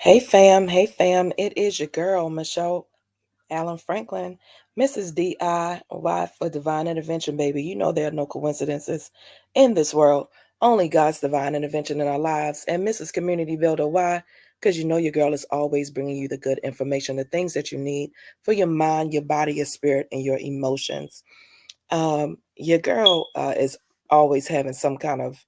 Hey fam, it is your girl, Michelle Allen Franklin, Mrs. DIY for Divine Intervention, baby. You know there are no coincidences in this world, only God's divine intervention in our lives. And Mrs. Community Builder, why? Because you know your girl is always bringing you the good information, the things that you need for your mind, your body, your spirit, and your emotions. Your girl is always having some kind of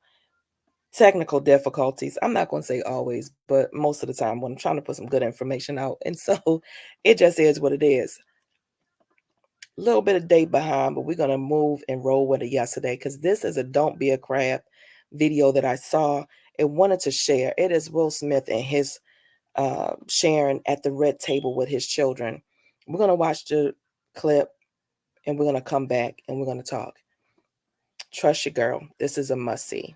technical difficulties. I'm not going to say always, but most of the time when I'm trying to put some good information out. And so it just is what it is. A little bit of day behind, but we're going to move and roll with it yesterday because this is a Don't Be a Crab video that I saw and wanted to share. It is Will Smith and his sharing at the red table with his children. We're going to watch the clip and we're going to come back and we're going to talk. Trust your girl. This is a must see.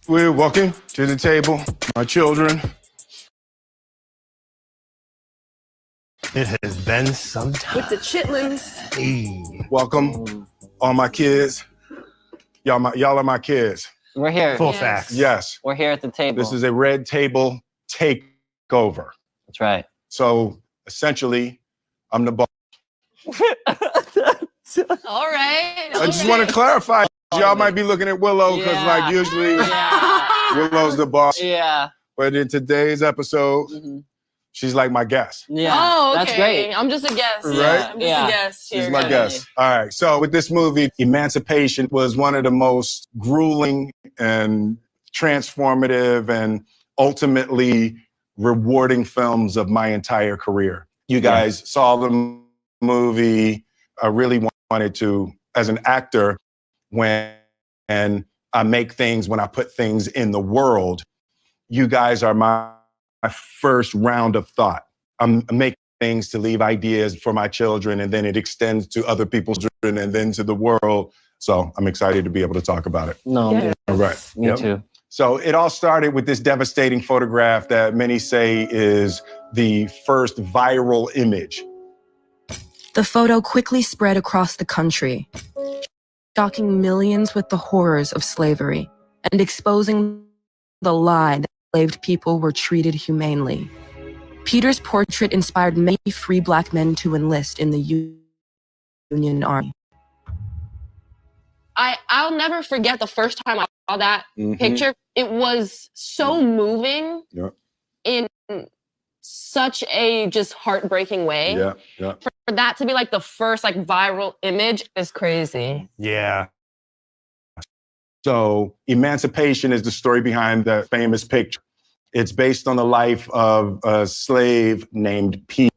We're walking to the table, my children. It has been some time. With the chitlins. Hey. Welcome, all my kids. Y'all are my kids. We're here. Full Yes. facts. Yes. We're here at the table. This is a red table takeover. That's right. So essentially, I'm the boss. All right. I just want to clarify. Y'all might be looking at Willow because, Yeah. like, usually Yeah. Willow's the boss. Yeah. But in today's episode, she's like my guest. Yeah. Oh, okay. That's great. I'm just a guest. Right? I'm just a guest here. She's my guys. guest. All right. So with this movie, Emancipation was one of the most grueling and transformative and ultimately rewarding films of my entire career. You guys saw the movie. I really wanted to, as an actor, when I make things, when I put things in the world, you guys are my first round of thought. I'm making things to leave ideas for my children, and then it extends to other people's children and then to the world. So I'm excited to be able to talk about it. No. Yeah. All right. Me too. So it all started with this devastating photograph that many say is the first viral image. The photo quickly spread across the country, shocking millions with the horrors of slavery and exposing the lie that enslaved people were treated humanely. Peter's portrait inspired many free Black men to enlist in the Union Army. I'll never forget the first time I saw that picture. It was so moving in such a just heartbreaking way. Yeah. For that to be like the first like viral image is crazy. Yeah. So Emancipation is the story behind the famous picture. It's based on the life of a slave named Peter.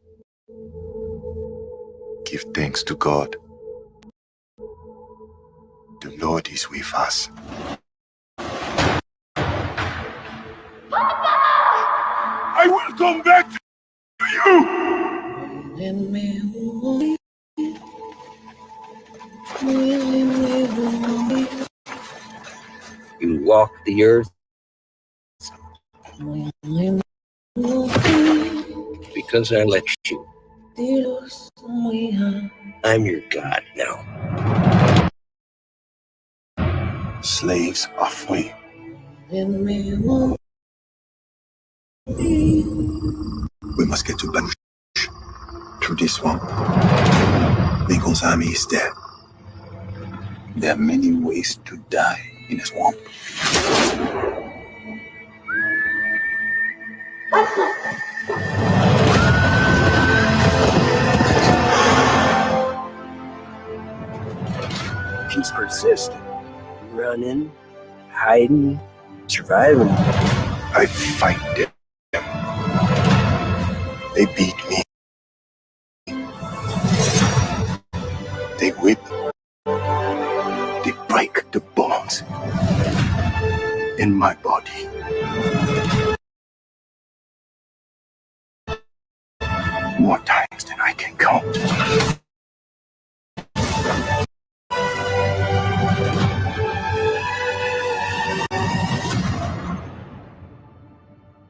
Give thanks to God. The Lord is with us. I will come back to you. You walk the earth because I let you. I'm your God now. Slaves are free. We must get to Banush through this swamp. Because army is dead. There are many ways to die in a swamp. He's persistent. Running, hiding, surviving. I fight them. They beat me. They whip. They break the bones in my body. More times than I can count.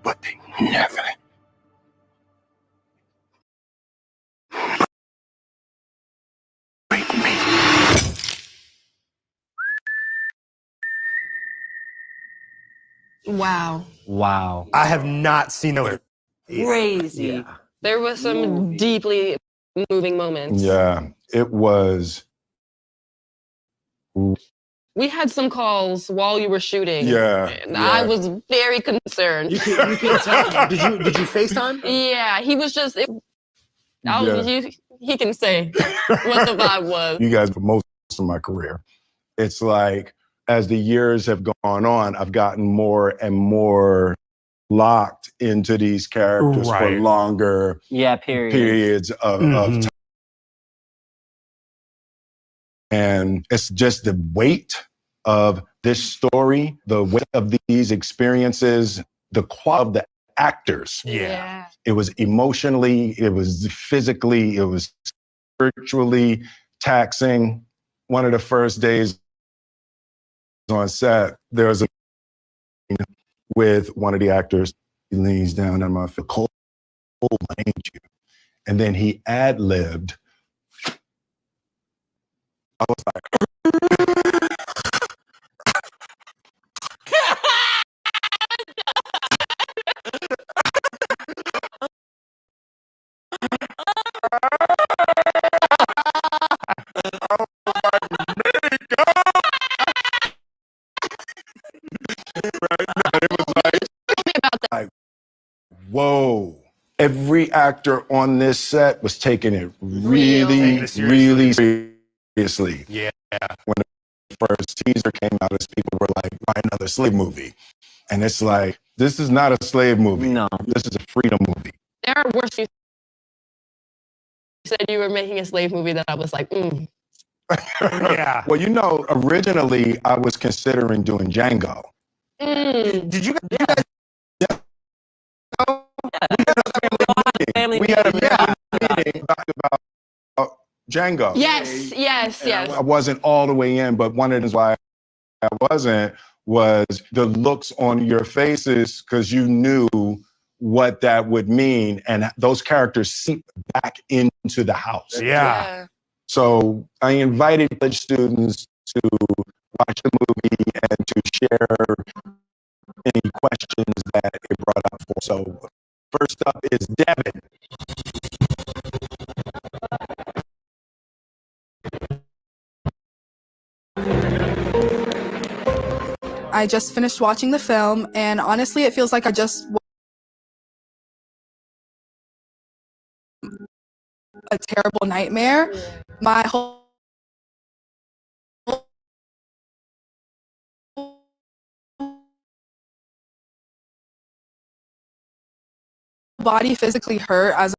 But they never break me. Wow. Wow. I have not seen it. Crazy. Yeah. There was some deeply moving moments. Yeah, it was. We had some calls while you were shooting. Yeah, And I yeah. was very concerned. You can tell. Did you FaceTime? Yeah, he was just. Yeah. He can say what the vibe was. You guys, for most of my career, it's like as the years have gone on, I've gotten more and more locked into these characters for Right. longer periods of time. And it's just the weight of this story, the weight of these experiences, the quality of the actors. Yeah. It was emotionally, it was physically, it was spiritually taxing. One of the first days on set, there was a with one of the actors. He leans down on my foot, Cole, ain't you? And then he ad-libbed. I was like, whoa. Every actor on this set was taking it really seriously. Yeah. When the first teaser came out, people were like, why another slave movie? And it's like, this is not a slave movie. No. This is a freedom movie. There are worse. You said you were making a slave movie that I was like, Yeah. Well, you know, originally I was considering doing Django. Did you guys? We had a family meeting about Django. Yes. I wasn't all the way in, but one of the reasons why I wasn't was the looks on your faces, because you knew what that would mean, and those characters seep back into the house. Yeah. So I invited college students to watch the movie and to share any questions that it brought up for. So first up is Devin. I just finished watching the film, and honestly, it feels like I just a terrible nightmare. My whole body physically hurt as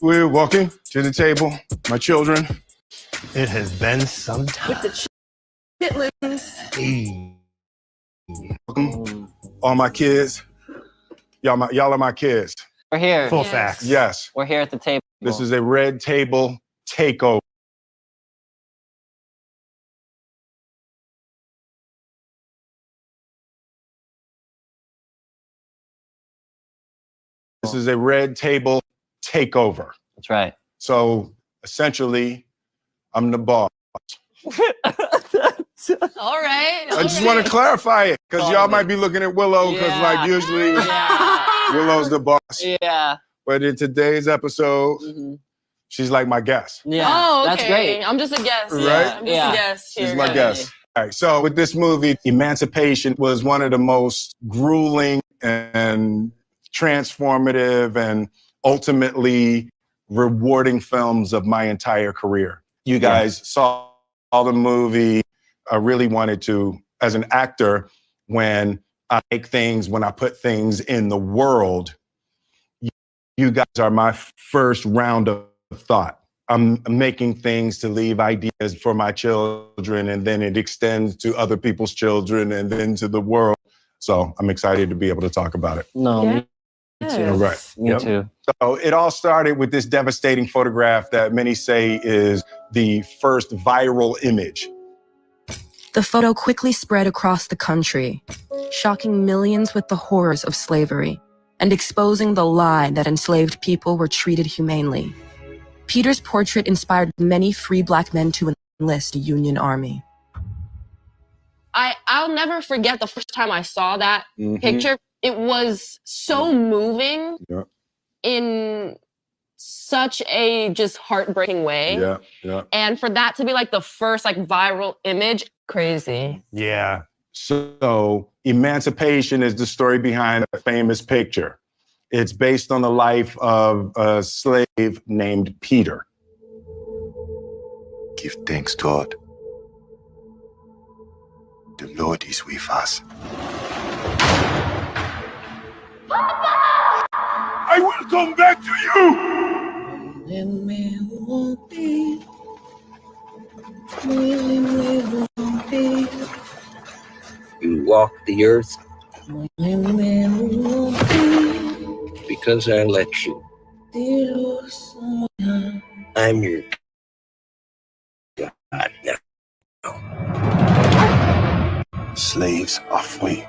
We're walking to the table, my children. It has been some time. With the chitlins. Hey. Welcome, all my kids. Y'all are my kids. We're here. Full Yes. facts. Yes, We're here at the table. this is a red table takeover. This is a red table takeover. That's right. So essentially, I'm the boss. All right. I just want to clarify it because y'all might be looking at Willow because like usually Willow's the boss. Yeah. But in today's episode, she's like my guest. Yeah. Oh, okay. That's great. I'm just a guest. Right? I'm just a guest here. She's my guys. guest. All right, so with this movie, Emancipation was one of the most grueling and transformative and ultimately rewarding films of my entire career. You guys saw the movie. I really wanted to, as an actor, when I make things, when I put things in the world, you guys are my first round of thought. I'm making things to leave ideas for my children, and then it extends to other people's children and then to the world. So I'm excited to be able to talk about it. No, me too. Right. Me too. So it all started with this devastating photograph that many say is the first viral image. The photo quickly spread across the country, shocking millions with the horrors of slavery and exposing the lie that enslaved people were treated humanely. Peter's portrait inspired many free Black men to enlist the Union Army. I'll never forget the first time I saw that picture. It was so moving in such a just heartbreaking way. And for that to be like the first like viral image, crazy. Yeah. So Emancipation is the story behind a famous picture. It's based on the life of a slave named Peter. Give thanks, God. The Lord is with us. I will come back to you! You walk the earth because I let you. I'm your God now. Slaves are free.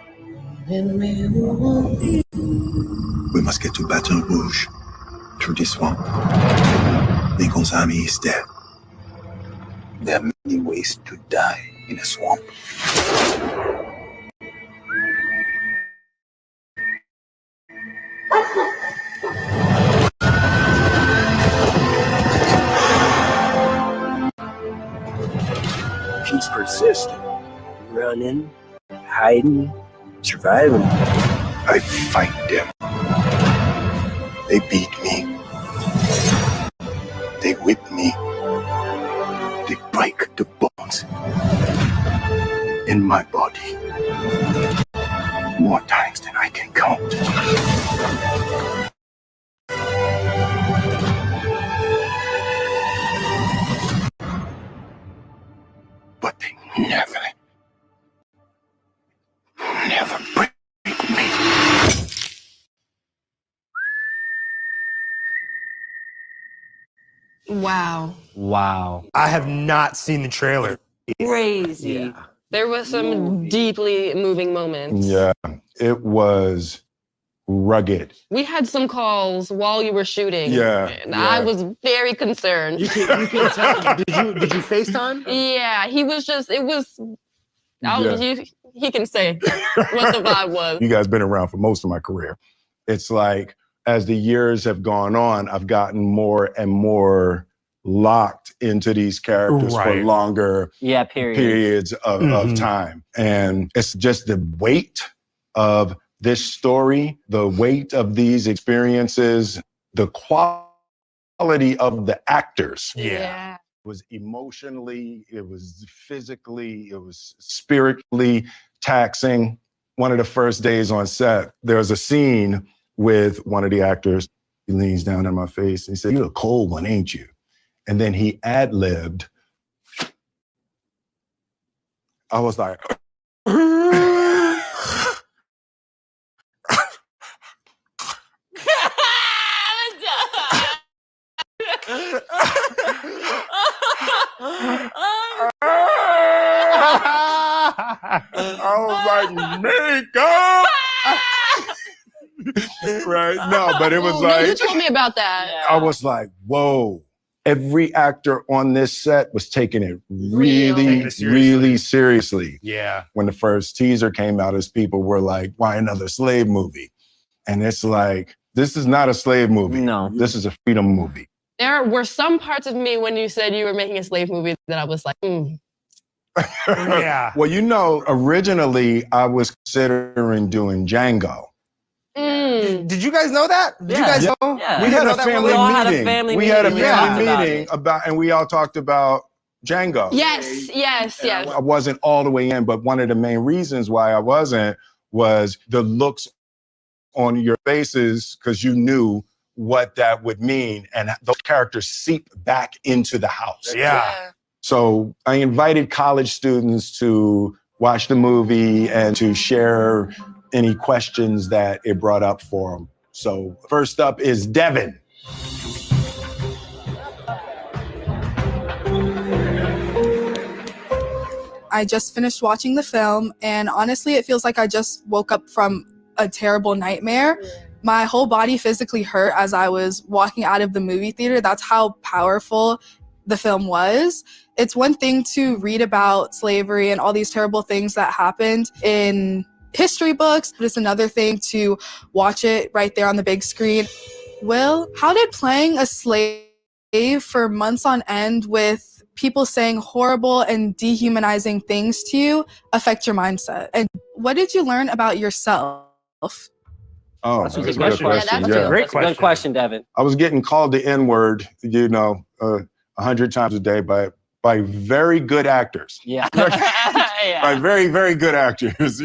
We must get to Baton Rouge through this swamp. Lincoln's army is dead. There are many ways to die in a swamp. She's persistent. Running, hiding, surviving. I fight them. They beat me. They whip me. They break the bones in my body more times than I can count. But they never break me. Wow. Wow. I have not seen the trailer. Crazy. There was some deeply moving moments. Yeah, it was rugged. We had some calls while you were shooting. And I was very concerned. You can tell. Did you FaceTime? Yeah, he was just, it was, he can say what the vibe was. You guys been around for most of my career. It's like, as the years have gone on, I've gotten more and more locked into these characters for longer periods of time. And it's just the weight of this story, the weight of these experiences, the quality of the actors. Yeah. It was emotionally, it was physically, it was spiritually taxing. One of the first days on set, there was a scene with one of the actors, He leans down in my face and he said, "You're a cold one, ain't you?" And then he ad-libbed. I was like, I was like, makeup. Right? No, but it was like, you told me about that. I was like, whoa. Every actor on this set was taking it really seriously. Yeah. When the first teaser came out, as people were like, why another slave movie? And it's like, this is not a slave movie. No. This is a freedom movie. There were some parts of me when you said you were making a slave movie that I was like, Yeah. Well, you know, originally I was considering doing Django. Did you guys know that? Did you guys know? Yeah. We had a family meeting. We had a family meeting and we all talked about Django. yes. I wasn't all the way in, but one of the main reasons why I wasn't was the looks on your faces, because you knew what that would mean, and those characters seep back into the house. Yeah. So I invited college students to watch the movie and to share any questions that it brought up for them. So first up is Devin. I just finished watching the film, and honestly, it feels like I just woke up from a terrible nightmare. My whole body physically hurt as I was walking out of the movie theater. That's how powerful the film was. It's one thing to read about slavery and all these terrible things that happened in history books, but it's another thing to watch it right there on the big screen. Will, how did playing a slave for months on end with people saying horrible and dehumanizing things to you affect your mindset? And what did you learn about yourself? Oh, That's that's a a good good question. question. That's a great That's a good question, Devin. I was getting called the N-word, 100 times a day by very good actors. Yeah. By very, very good actors,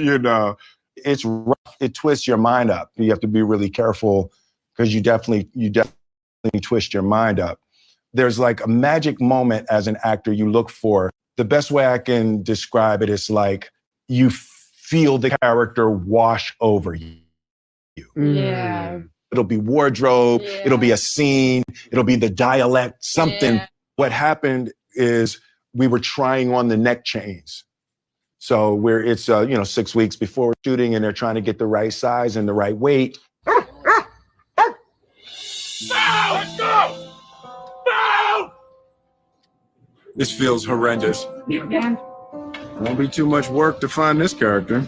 It's rough. It twists your mind up. You have to be really careful because you definitely twist your mind up. There's like a magic moment as an actor you look for. The best way I can describe it is like you feel the character wash over you. Yeah. It'll be wardrobe, it'll be a scene, it'll be the dialect, something. Yeah. What happened is we were trying on the neck chains. So it's 6 weeks before shooting and they're trying to get the right size and the right weight. Let's go! No! This feels horrendous. Won't be too much work to find this character.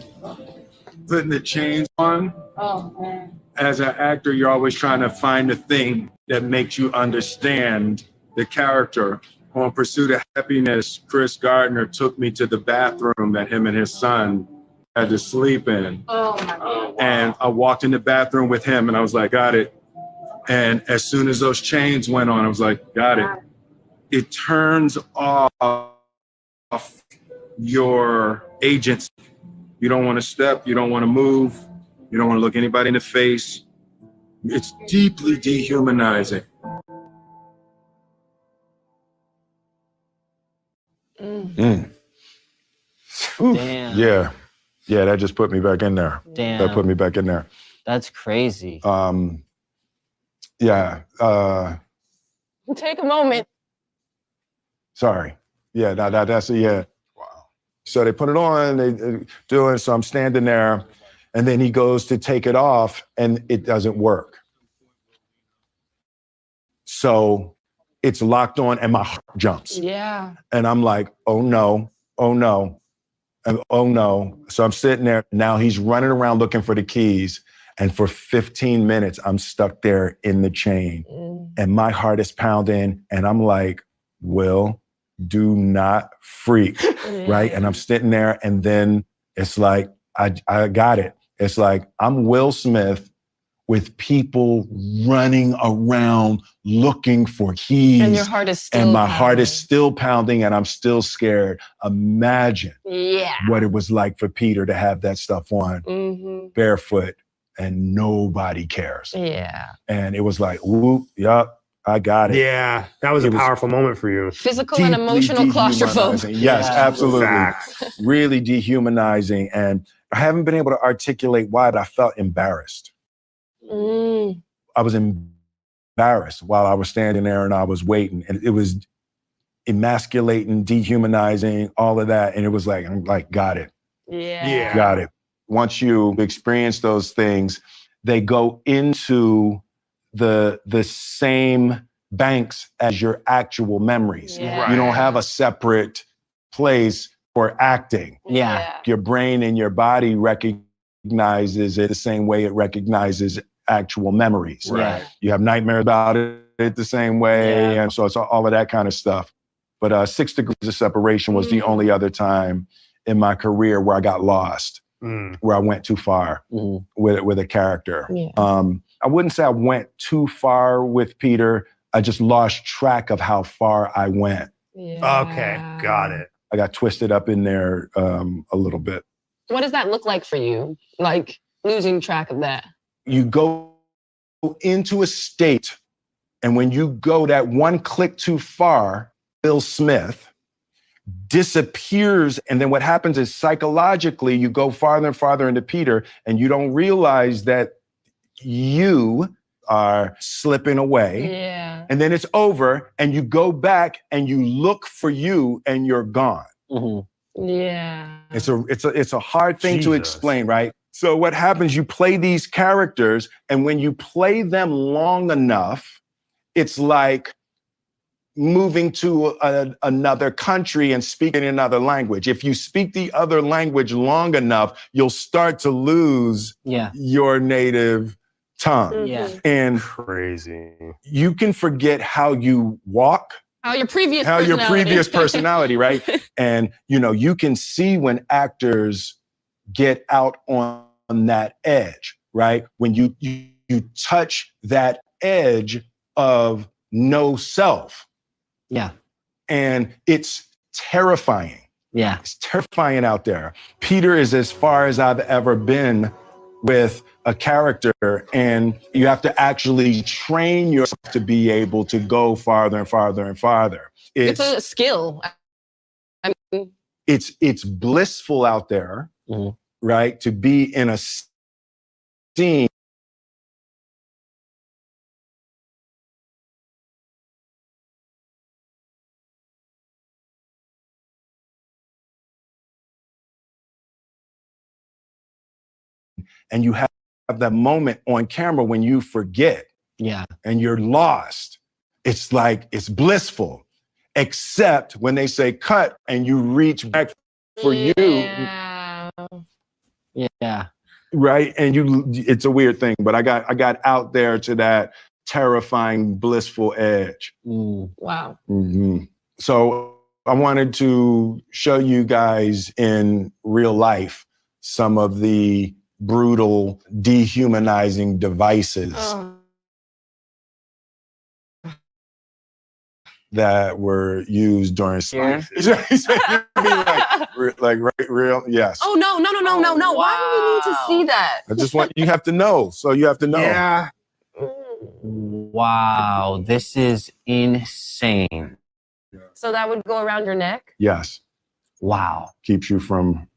Putting the chains on. Oh, man. As an actor, you're always trying to find the thing that makes you understand the character. On Pursuit of Happiness, Chris Gardner took me to the bathroom that him and his son had to sleep in. Oh, my God. And I walked in the bathroom with him and I was like, got it. And as soon as those chains went on, I was like, got it. It turns off your agency. You don't want to step, you don't want to move, you don't want to look anybody in the face. It's deeply dehumanizing. Damn. Yeah, that just put me back in there. Damn. That put me back in there. That's crazy. Take a moment. Sorry. Yeah, that's Wow. So they put it on, they do it, so I'm standing there, and then he goes to take it off, and it doesn't work. So it's locked on, and my heart jumps. Yeah. And I'm like, oh no, and oh no. So I'm sitting there, now he's running around looking for the keys, and for 15 minutes, I'm stuck there in the chain, and my heart is pounding, and I'm like, Will, do not freak, right? And I'm sitting there, and then it's like, I got it. It's like, I'm Will Smith with people running around looking for keys. And your heart is still And my pounding. heart is still pounding, and I'm still scared. Imagine Yeah. what it was like for Peter to have that stuff on, barefoot, and nobody cares. Yeah. And it was like, whoop, yup, I got it. Yeah, that was a powerful moment for you. Physical and emotional claustrophobia. Yes, absolutely. Facts. Really dehumanizing. And I haven't been able to articulate why, but I felt embarrassed. I was embarrassed while I was standing there and I was waiting. And it was emasculating, dehumanizing, all of that. And it was like, I'm like, got it. Yeah. Got it. Once you experience those things, they go into the same banks as your actual memories. Yeah. You don't have a separate place for acting. Yeah. Your brain and your body recognizes it the same way it recognizes actual memories. Right. You have nightmares about it the same way. And so it's all of that kind of stuff. But 6 Degrees of Separation was the only other time in my career where I got lost, where I went too far with a character. Yeah. I wouldn't say I went too far with Peter. I just lost track of how far I went. Yeah. Okay, got it. I got twisted up in there a little bit. What does that look like for you? Like losing track of that? You go into a state, and when you go that one click too far, Will Smith disappears. And then what happens is psychologically, you go farther and farther into Peter, and you don't realize that you are slipping away. Yeah. And then it's over, and you go back and you look for you, and you're gone. Yeah. It's a hard thing to Jesus. explain, right? So what happens, you play these characters, and when you play them long enough, it's like moving to another country and speaking another language. If you speak the other language long enough, you'll start to lose your native tongue. Yeah. And Crazy. you can forget how you walk, Your previous personality, right? And, you can see when actors get out on that edge, right? When you touch that edge of no self. Yeah. And it's terrifying. Yeah. It's terrifying out there. Peter is as far as I've ever been with a character, and you have to actually train yourself to be able to go farther and farther and farther. It's a skill. I mean, it's blissful out there, right? To be in a scene and you have that moment on camera when you forget. Yeah. And you're lost. It's like, it's blissful, except when they say cut and you reach back for you. Yeah. Right. And it's a weird thing, but I got out there to that terrifying, blissful edge. Wow. So I wanted to show you guys in real life some of the brutal, dehumanizing devices that were used during slavery. like real, yes. Oh no. Wow. Why do we need to see that? I just want you have to know. So you have to know. Yeah. Wow, this is insane. So that would go around your neck? Yes. Wow. Keeps you from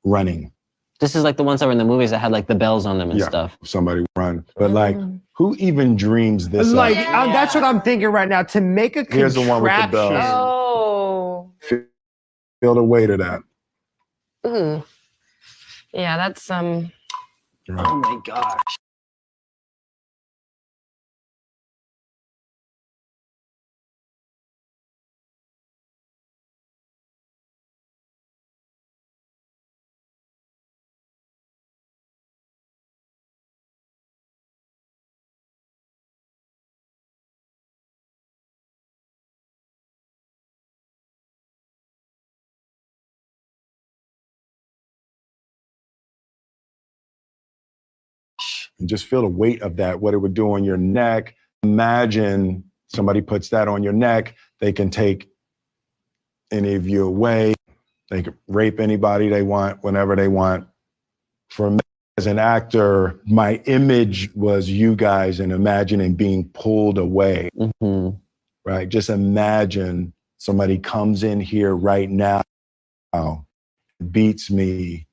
running. This is like the ones that were in the movies that had like the bells on them and stuff. Somebody run. But like, who even dreams this Like, up? that's what I'm thinking right now. To make a Here's the one with the contraption. bells. Oh. Feel the weight of that. Ooh. Yeah, that's Oh my gosh. And just feel the weight of that, what it would do on your neck. Imagine somebody puts that on your neck, they can take any of you away. They can rape anybody they want, whenever they want. For as an actor, my image was you guys and imagining being pulled away, right? Just imagine somebody comes in here right now, beats me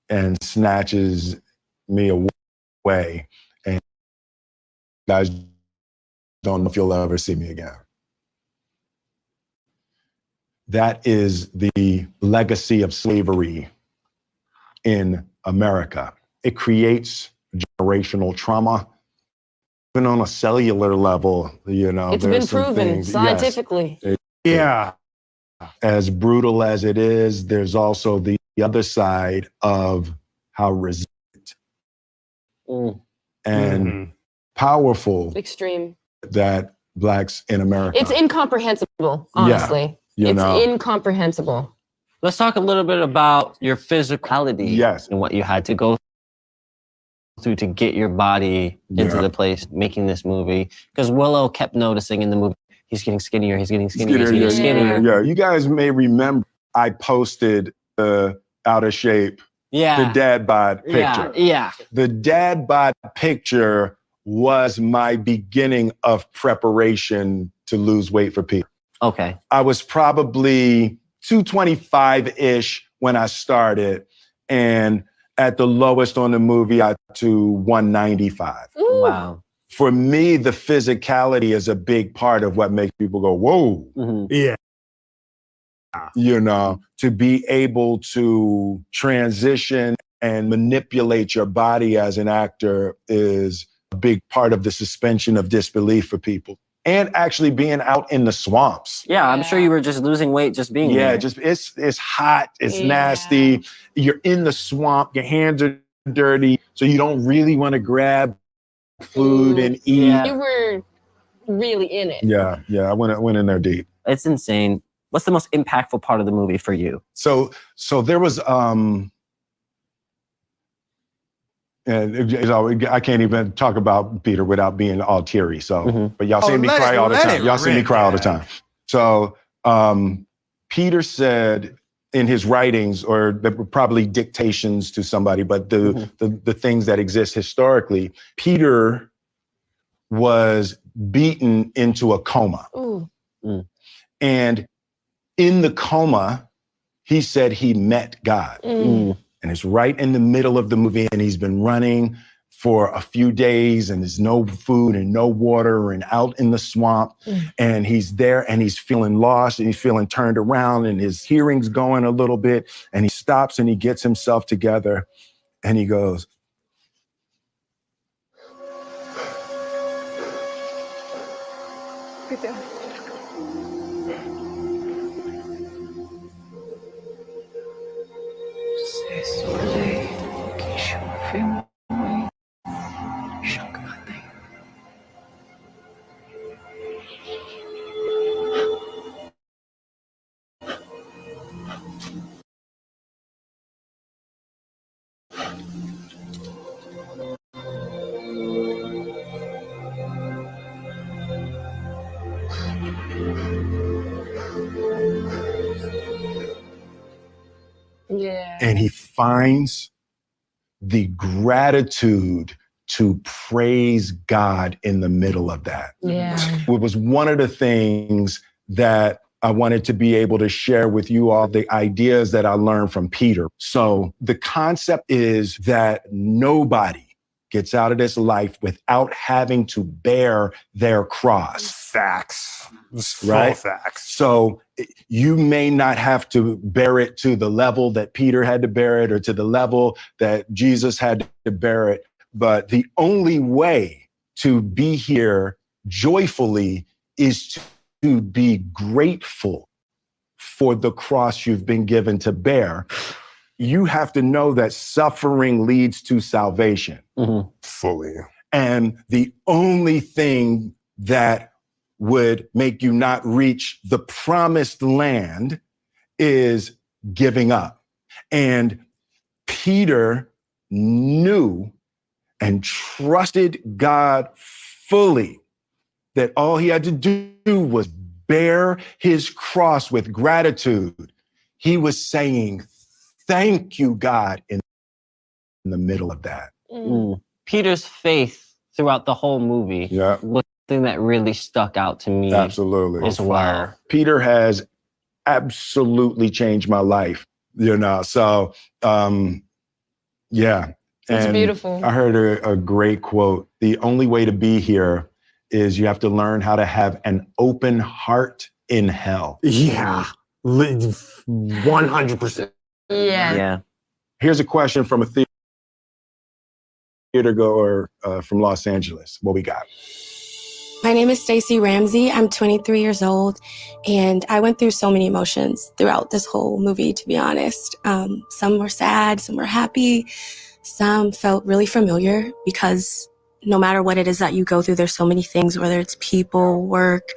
and snatches me away. And you guys don't know if you'll ever see me again. That is the legacy of slavery in America. It creates generational trauma. Even on a cellular level, you know, it's been proven scientifically. Yes, as brutal as it is, there's also the other side of how resilient and powerful extreme that Blacks in America. It's incomprehensible, honestly. Yeah, it's incomprehensible. Let's talk a little bit about your physicality and what you had to go through to get your body into the place making this movie. Because Willow kept noticing in the movie, he's getting skinnier, he's getting skinnier, he's getting skinnier. Yeah, you guys may remember I posted the out of shape, the dad bod picture. Yeah. The dad bod picture was my beginning of preparation to lose weight for Peter. Okay. I was probably 225-ish when I started, and at the lowest on the movie, I got to 195. Ooh. Wow. For me, the physicality is a big part of what makes people go, whoa. Yeah. You know, to be able to transition and manipulate your body as an actor is a big part of the suspension of disbelief for people. And actually being out in the swamps. Yeah, I'm sure you were just losing weight just being there. Yeah, just it's hot, it's nasty. You're in the swamp, your hands are dirty, so you don't really want to grab food and eat. You were really in it. Yeah, I went in there deep. It's insane. What's the most impactful part of the movie for you? So there was and I can't even talk about Peter without being all teary. So, but y'all see me cry all the time. Y'all see me cry all the time. So, Peter said in his writings, or there were probably dictations to somebody, but the things that exist historically, Peter was beaten into a coma. And in the coma, he said he met God. And it's right in the middle of the movie, and he's been running for a few days, and there's no food and no water, and out in the swamp, and he's there, and he's feeling lost, and he's feeling turned around, and his hearing's going a little bit, and he stops, and he gets himself together, and he goes, and he finds the gratitude to praise God in the middle of that. It was one of the things that I wanted to be able to share with you all, the ideas that I learned from Peter. So the concept is that nobody gets out of this life without having to bear their cross. Facts. Right? Facts. So you may not have to bear it to the level that Peter had to bear it, or to the level that Jesus had to bear it. But the only way to be here joyfully is to be grateful for the cross you've been given to bear. You have to know that suffering leads to salvation. Fully. And the only thing that would make you not reach the promised land is giving up. And Peter knew and trusted God fully that all he had to do was bear his cross with gratitude. He was saying, thank you, God, in the middle of that. Peter's faith throughout the whole movie was something that really stuck out to me. Absolutely. As well. Peter has absolutely changed my life, you know, so yeah. It's beautiful. I heard a great quote. The only way to be here is you have to learn how to have an open heart in hell. Yeah, 100%. Yeah. Here's a question from a theater goer from Los Angeles. What we got? My name is Stacey Ramsey. I'm 23 years old, and I went through so many emotions throughout this whole movie, to be honest. Some were sad, some were happy, some felt really familiar because no matter what it is that you go through, there's so many things, whether it's people, work,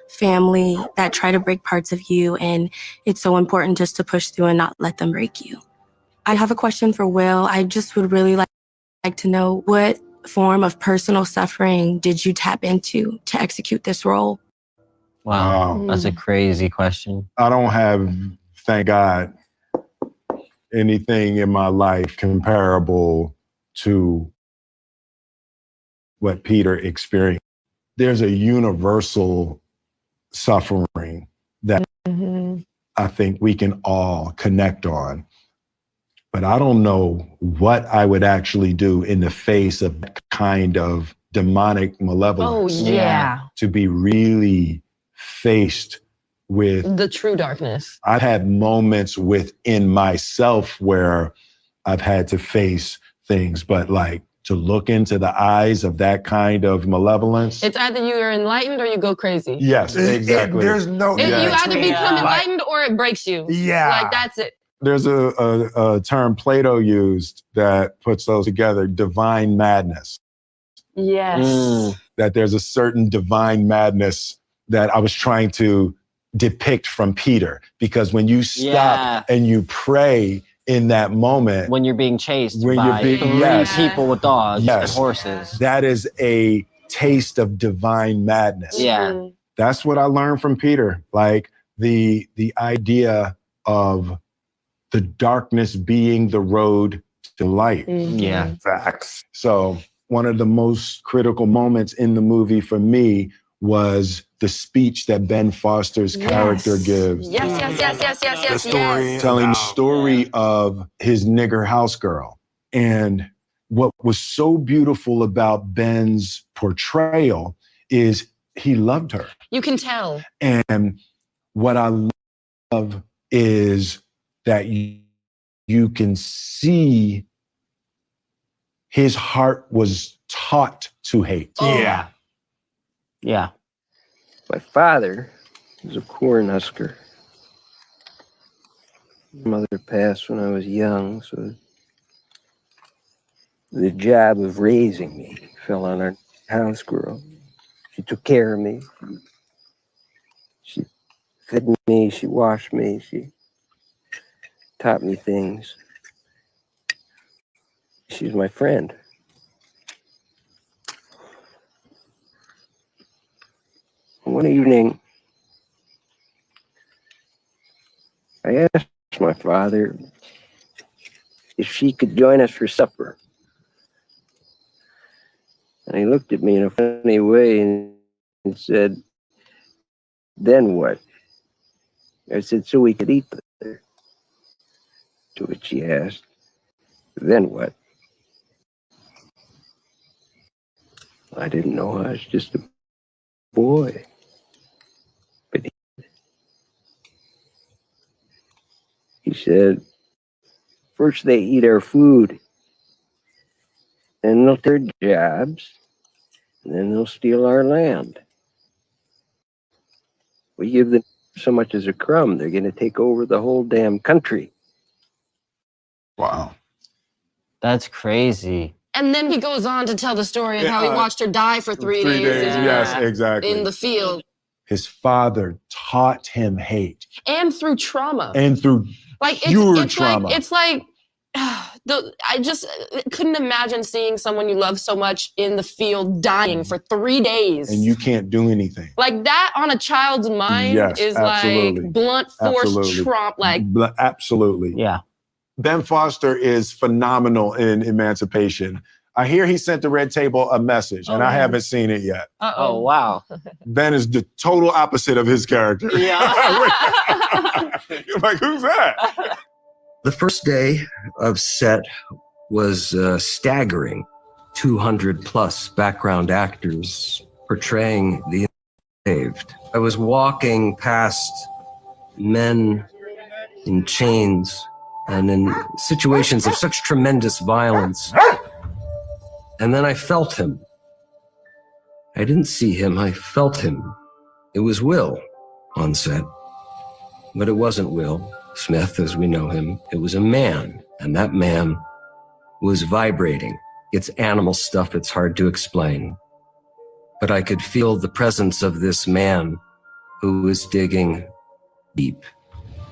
family, that try to break parts of you, and it's so important just to push through and not let them break you. I have a question for Will. I just would really like to know, what form of personal suffering did you tap into to execute this role? Wow, that's a crazy question. I don't have, thank God, anything in my life comparable to what Peter experienced. There's a universal suffering that I think we can all connect on. But I don't know what I would actually do in the face of that kind of demonic malevolence. Oh, yeah. To be really faced with the true darkness. I've had moments within myself where I've had to face things, but like to look into the eyes of that kind of malevolence. It's either you are enlightened or you go crazy. Yes, exactly. There's no. You either become enlightened or it breaks you. Yeah. Like, that's it. There's a term Plato used that puts those together, divine madness. Yes. That there's a certain divine madness that I was trying to depict from Peter. Because when you stop and you pray in that moment. When you're being chased by people with dogs and horses. That is a taste of divine madness. Yeah. That's what I learned from Peter. Like the idea of the darkness being the road to light. Yeah. Facts. So one of the most critical moments in the movie for me was the speech that Ben Foster's character gives. Yes. The story. Telling the story of his nigger house girl. And what was so beautiful about Ben's portrayal is he loved her. You can tell. And what I love is that you can see his heart was taught to hate. Yeah. Yeah. My father was a corn husker. Mother passed when I was young, so the job of raising me fell on our house girl. She took care of me. She fed me, she washed me, she taught me things. She's my friend. One evening, I asked my father if she could join us for supper. And he looked at me in a funny way and said, "Then what?" I said, "So we could eat there." To which he asked, "Then what?" I didn't know. I was just a boy. But he said, "First they eat our food, then they'll take jobs, and then they'll steal our land. We give them so much as a crumb, they're going to take over the whole damn country." Wow. That's crazy. And then he goes on to tell the story of how he watched her die for 3 days. Yes, exactly. In the field. His father taught him hate. And through trauma. And through pure trauma. It's like I just couldn't imagine seeing someone you love so much in the field dying for 3 days. And you can't do anything. Like that on a child's mind is absolutely. like blunt force trauma. Like absolutely. Yeah. Ben Foster is phenomenal in Emancipation. I hear he sent the Red Table a message, and I haven't seen it yet. Oh, wow. Ben is the total opposite of his character. Yeah. You're like, who's that? The first day of set was staggering. 200 plus background actors portraying the enslaved. I was walking past men in chains and in situations of such tremendous violence. And then I felt him. I didn't see him, I felt him. It was Will on set, but it wasn't Will Smith as we know him. It was a man, and that man was vibrating. It's animal stuff, it's hard to explain. But I could feel the presence of this man who was digging deep.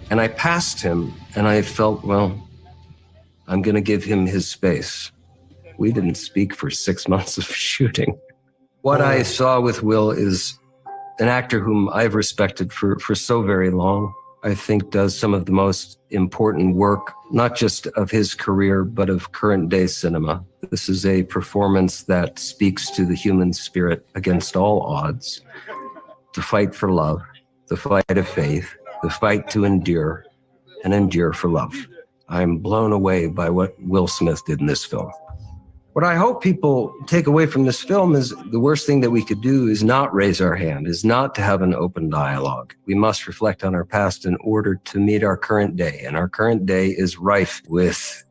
And I passed him, and I felt, well, I'm gonna give him his space. We didn't speak for 6 months of shooting. What I saw with Will is an actor whom I've respected for so very long. I think does some of the most important work, not just of his career, but of current day cinema. This is a performance that speaks to the human spirit against all odds. The fight for love, the fight of faith, the fight to endure, and endure for love. I'm blown away by what Will Smith did in this film. What I hope people take away from this film is the worst thing that we could do is not raise our hand, is not to have an open dialogue. We must reflect on our past in order to meet our current day. And our current day is rife with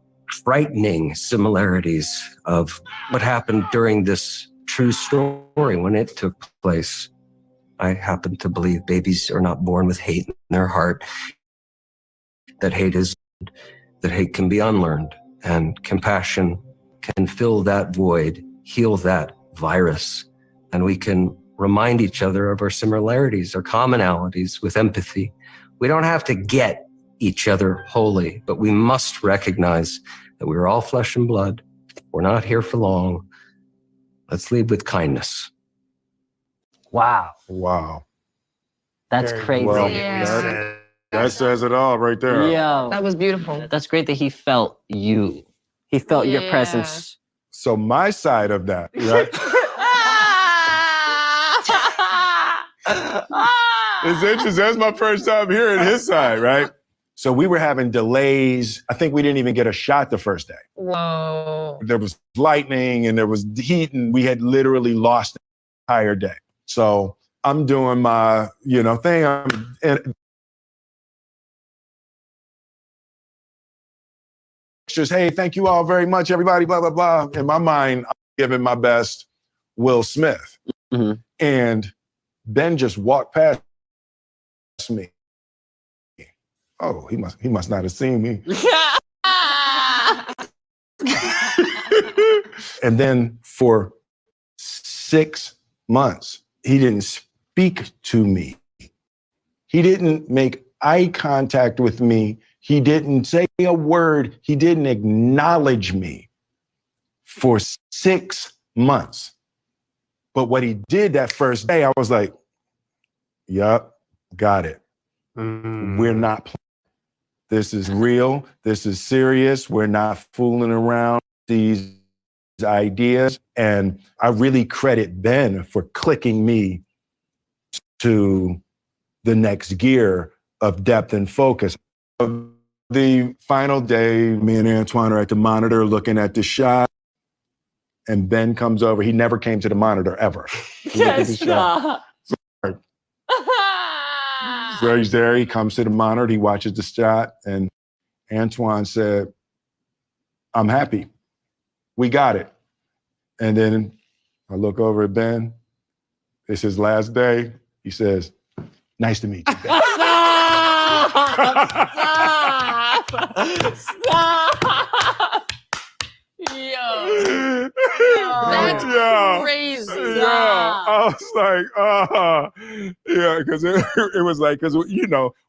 frightening similarities of what happened during this true story when it took place. I happen to believe babies are not born with hate in their heart, that hate can be unlearned, and compassion can fill that void, heal that virus, and we can remind each other of our similarities, our commonalities with empathy. We don't have to get each other wholly, but we must recognize that we're all flesh and blood. We're not here for long. Let's lead with kindness. Wow. Wow. That's crazy. Well, Yeah. that says it all right there. Yeah. That was beautiful. That's great that he felt you. He felt your Yeah. presence. So my side of that, right? It's interesting. That's my first time hearing his side, right? So we were having delays. I think we didn't even get a shot the first day. Whoa. There was lightning and there was heat, and we had literally lost the entire day. So I'm doing my, thing. And just, hey, thank you all very much, everybody, blah, blah, blah. In my mind, I'm giving my best Will Smith. Mm-hmm. And Ben just walked past me. Oh, he must not have seen me. And then for 6 months, he didn't speak to me. He didn't make eye contact with me. He didn't say a word. He didn't acknowledge me for 6 months. But what he did that first day, I was like, yup, got it. We're not playing. This is real. This is serious. We're not fooling around with these ideas. And I really credit Ben for clicking me to the next gear of depth and focus. The final day, me and Antoine are at the monitor looking at the shot, and Ben comes over. He never came to the monitor, ever. Yes, So he's there, he comes to the monitor, he watches the shot, and Antoine said, I'm happy. We got it. And then I look over at Ben. It's his last day. He says, nice to meet you, Ben. Stop! Yo. That's crazy. Yeah. I was like, yeah, because it was like, because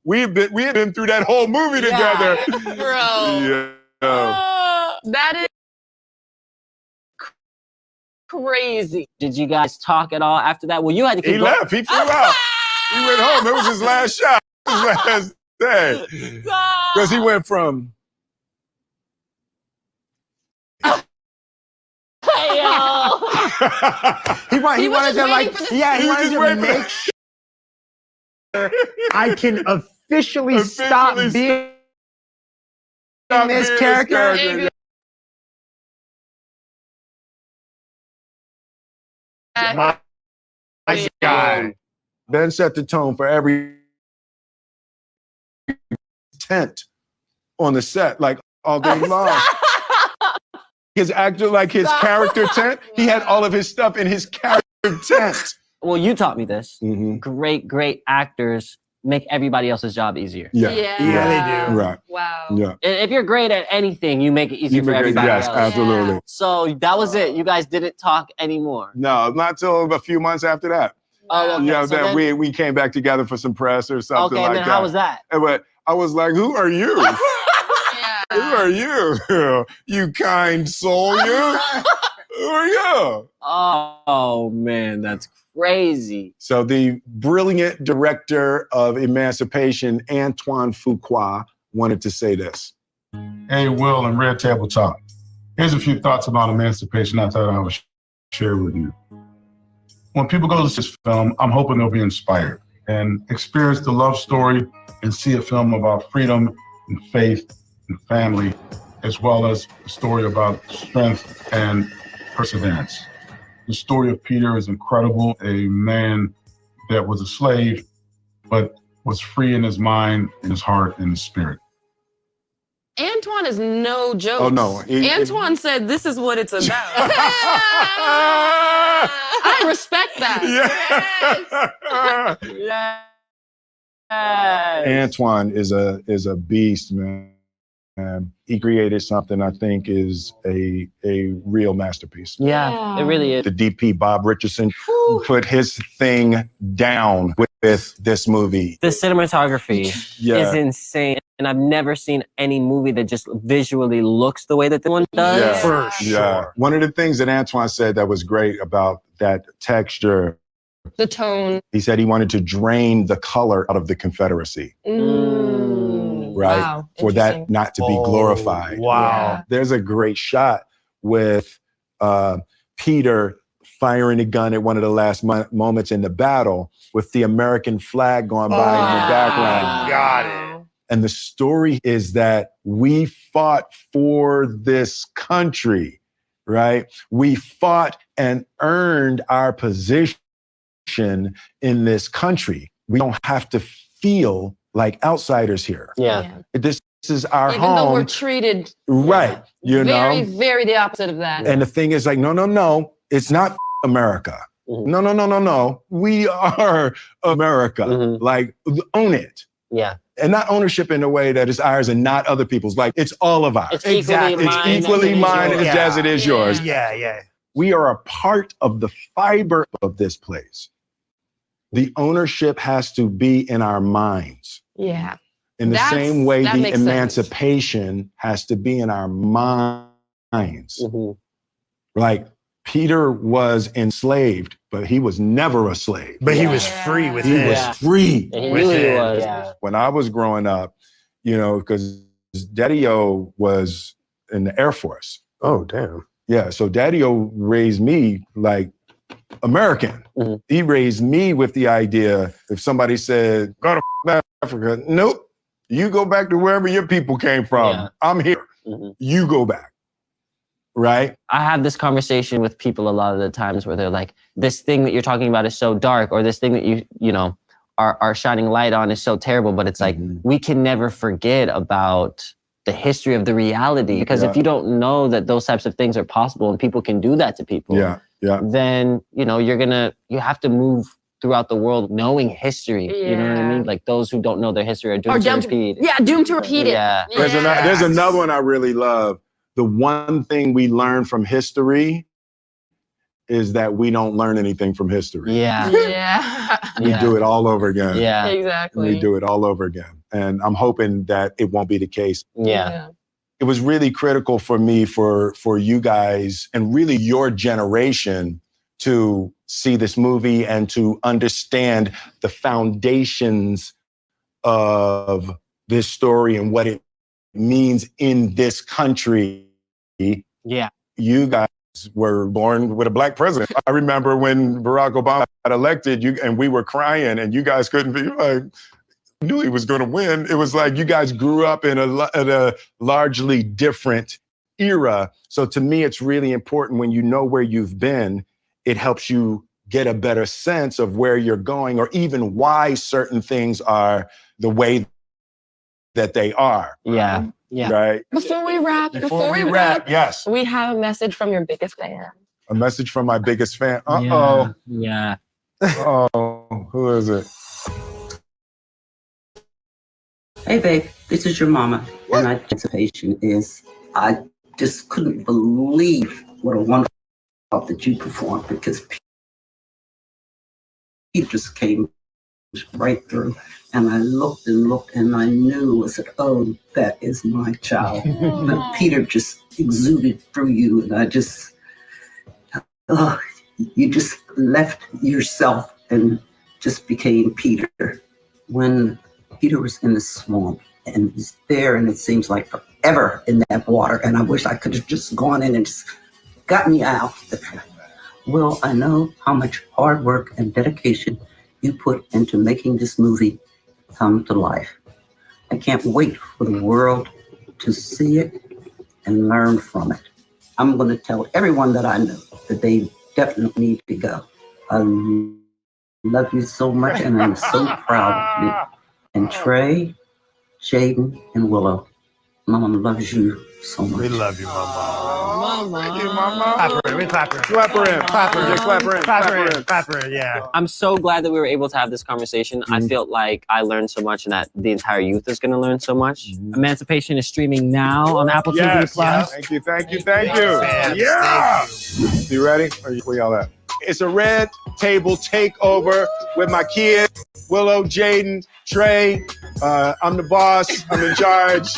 we had been through that whole movie together. Bro. Yeah. That is crazy. Did you guys talk at all after that? Well, you had to keep He going. left. He flew out. He went home. It was his last shot. His last day. Because he went from... He wanted to like, yeah, he wanted to make sure I can officially stop being this character. My guy. Ben set the tone for every tent on the set, like all day long. His actor, like his character tent, he had all of his stuff in his character tent. Well, you taught me this. Mm-hmm. Great actors make everybody else's job easier. Yeah, they do. Right. Wow. Yeah. If you're great at anything, you make it easier for everybody else. Yes, absolutely. Yeah. So that was it. You guys didn't talk anymore. No, not till a few months after that. Oh, okay. Yeah, So that then- we came back together for some press or something Okay, like and then that. how was that? But I was like, who are you? Who are you? You kind soul, you? Who are you? Oh man, that's crazy. So the brilliant director of Emancipation, Antoine Fuqua, wanted to say this. Hey, Will and Red Table Talk. Here's a few thoughts about Emancipation I thought I would share with you. When people go to this film, I'm hoping they'll be inspired and experience the love story and see a film about freedom and faith and family, as well as a story about strength and perseverance. The story of Peter is incredible, a man that was a slave, but was free in his mind, in his heart, and his spirit. Antoine is no joke. Oh, no. Antoine said this is what it's about. I respect that. Yeah. Yes. Antoine is a beast, man. He created something I think is a real masterpiece. Yeah, it really is. The DP, Bob Richardson, put his thing down with this movie. The cinematography Yeah. is insane. And I've never seen any movie that just visually looks the way that this one does. Yeah. For sure. Yeah. One of the things that Antoine said that was great about that texture, The tone. he said he wanted to drain the color out of the Confederacy, right? Wow. For that not to be glorified. Wow. There's a great shot with Peter firing a gun at one of the last moments in the battle with the American flag going by in the background. Got it. And the story is that we fought for this country, right? We fought and earned our position in this country. We don't have to feel like outsiders here. Yeah. This is our Even home. though we're treated Right. You very, know? very the opposite of that. And the thing is like, no, it's not America. Mhm. No. We are America. Mhm. Like, own it. Yeah. And not ownership in a way that it's ours and not other people's. Like, it's all of ours. It's equally Exactly. It's mine. equally mine yours. as it is yours. Yeah. We are a part of the fiber of this place. The ownership has to be in our minds. Yeah. In the That's- same way that the makes sense. emancipation has to be in our minds. Mhm. Like, Peter was enslaved, but he was never a slave. But he was free He within. was free. And he With knew he it. was. Yeah. When I was growing up, you know, because Daddy-O was in the Air Force. Oh, damn. Yeah, so Daddy-O raised me like American. Mhm. He raised me with the idea, if somebody said, go to Africa, nope, you go back to wherever your people came from. Yeah. I'm here. Mhm. You go back. Right? I have this conversation with people a lot of the times where they're like, this thing that you're talking about is so dark, or this thing that you know, are shining light on is so terrible. But it's like, we can never forget about the history of the reality, because if you don't know that those types of things are possible and people can do that to people, then, you know, you have to move throughout the world knowing history. You know what I mean? Like, those who don't know their history are doomed to repeat. Doomed to repeat it. Yeah. There's another one I really love. The one thing we learn from history is that we don't learn anything from history. Yeah. Yeah. We do it all over again. Yeah. Exactly. We do it all over again. And I'm hoping that it won't be the case. Yeah. It was really critical for me, for you guys, and really your generation, to see this movie and to understand the foundations of this story and what it means in this country. Yeah. You guys were born with a black president. I remember when Barack Obama got elected, and we were crying, and you guys couldn't be like, knew he was going to win. It was like you guys grew up in a largely different era. So to me, it's really important when you know where you've been, it helps you get a better sense of where you're going or even why certain things are the way that they are. Yeah. Yeah. Right? Before we wrap, yes. we have a message from your biggest fan. A message from my biggest fan. Yeah. Oh, who is it? Hey, babe, this is your mama. And my Emancipation is, I just couldn't believe what a wonderful job that you performed, because Peter just came right through. And I looked and looked and I knew, I said, oh, that is my child. But Peter just exuded through you. And I just, you just left yourself and just became Peter. When Peter was in the swamp and he's there and it seems like forever in that water. And I wish I could have just gone in and just got me out there. Well, I know how much hard work and dedication you put into making this movie come to life. I can't wait for the world to see it and learn from it. I'm going to tell everyone that I know that they definitely need to go. I love you so much and I'm so proud of you. And Trey, Jaden, and Willow, Mama loves you so much. We love you, Mama. Thank you, Mama. Clap her in. We clap her in. Clap her in. Clap her in. Yeah, clap her in. Clap her in. Clap her in. Yeah. I'm so glad that we were able to have this conversation. I felt like I learned so much and that the entire youth is going to learn so much. Emancipation is streaming now on Apple TV+. Yes. Thank you, thank you, thank you. Fans, Yeah. thank You ready? Or where y'all at? It's a red table takeover with my kids, Willow, Jaden, Trey. I'm the boss. I'm in charge.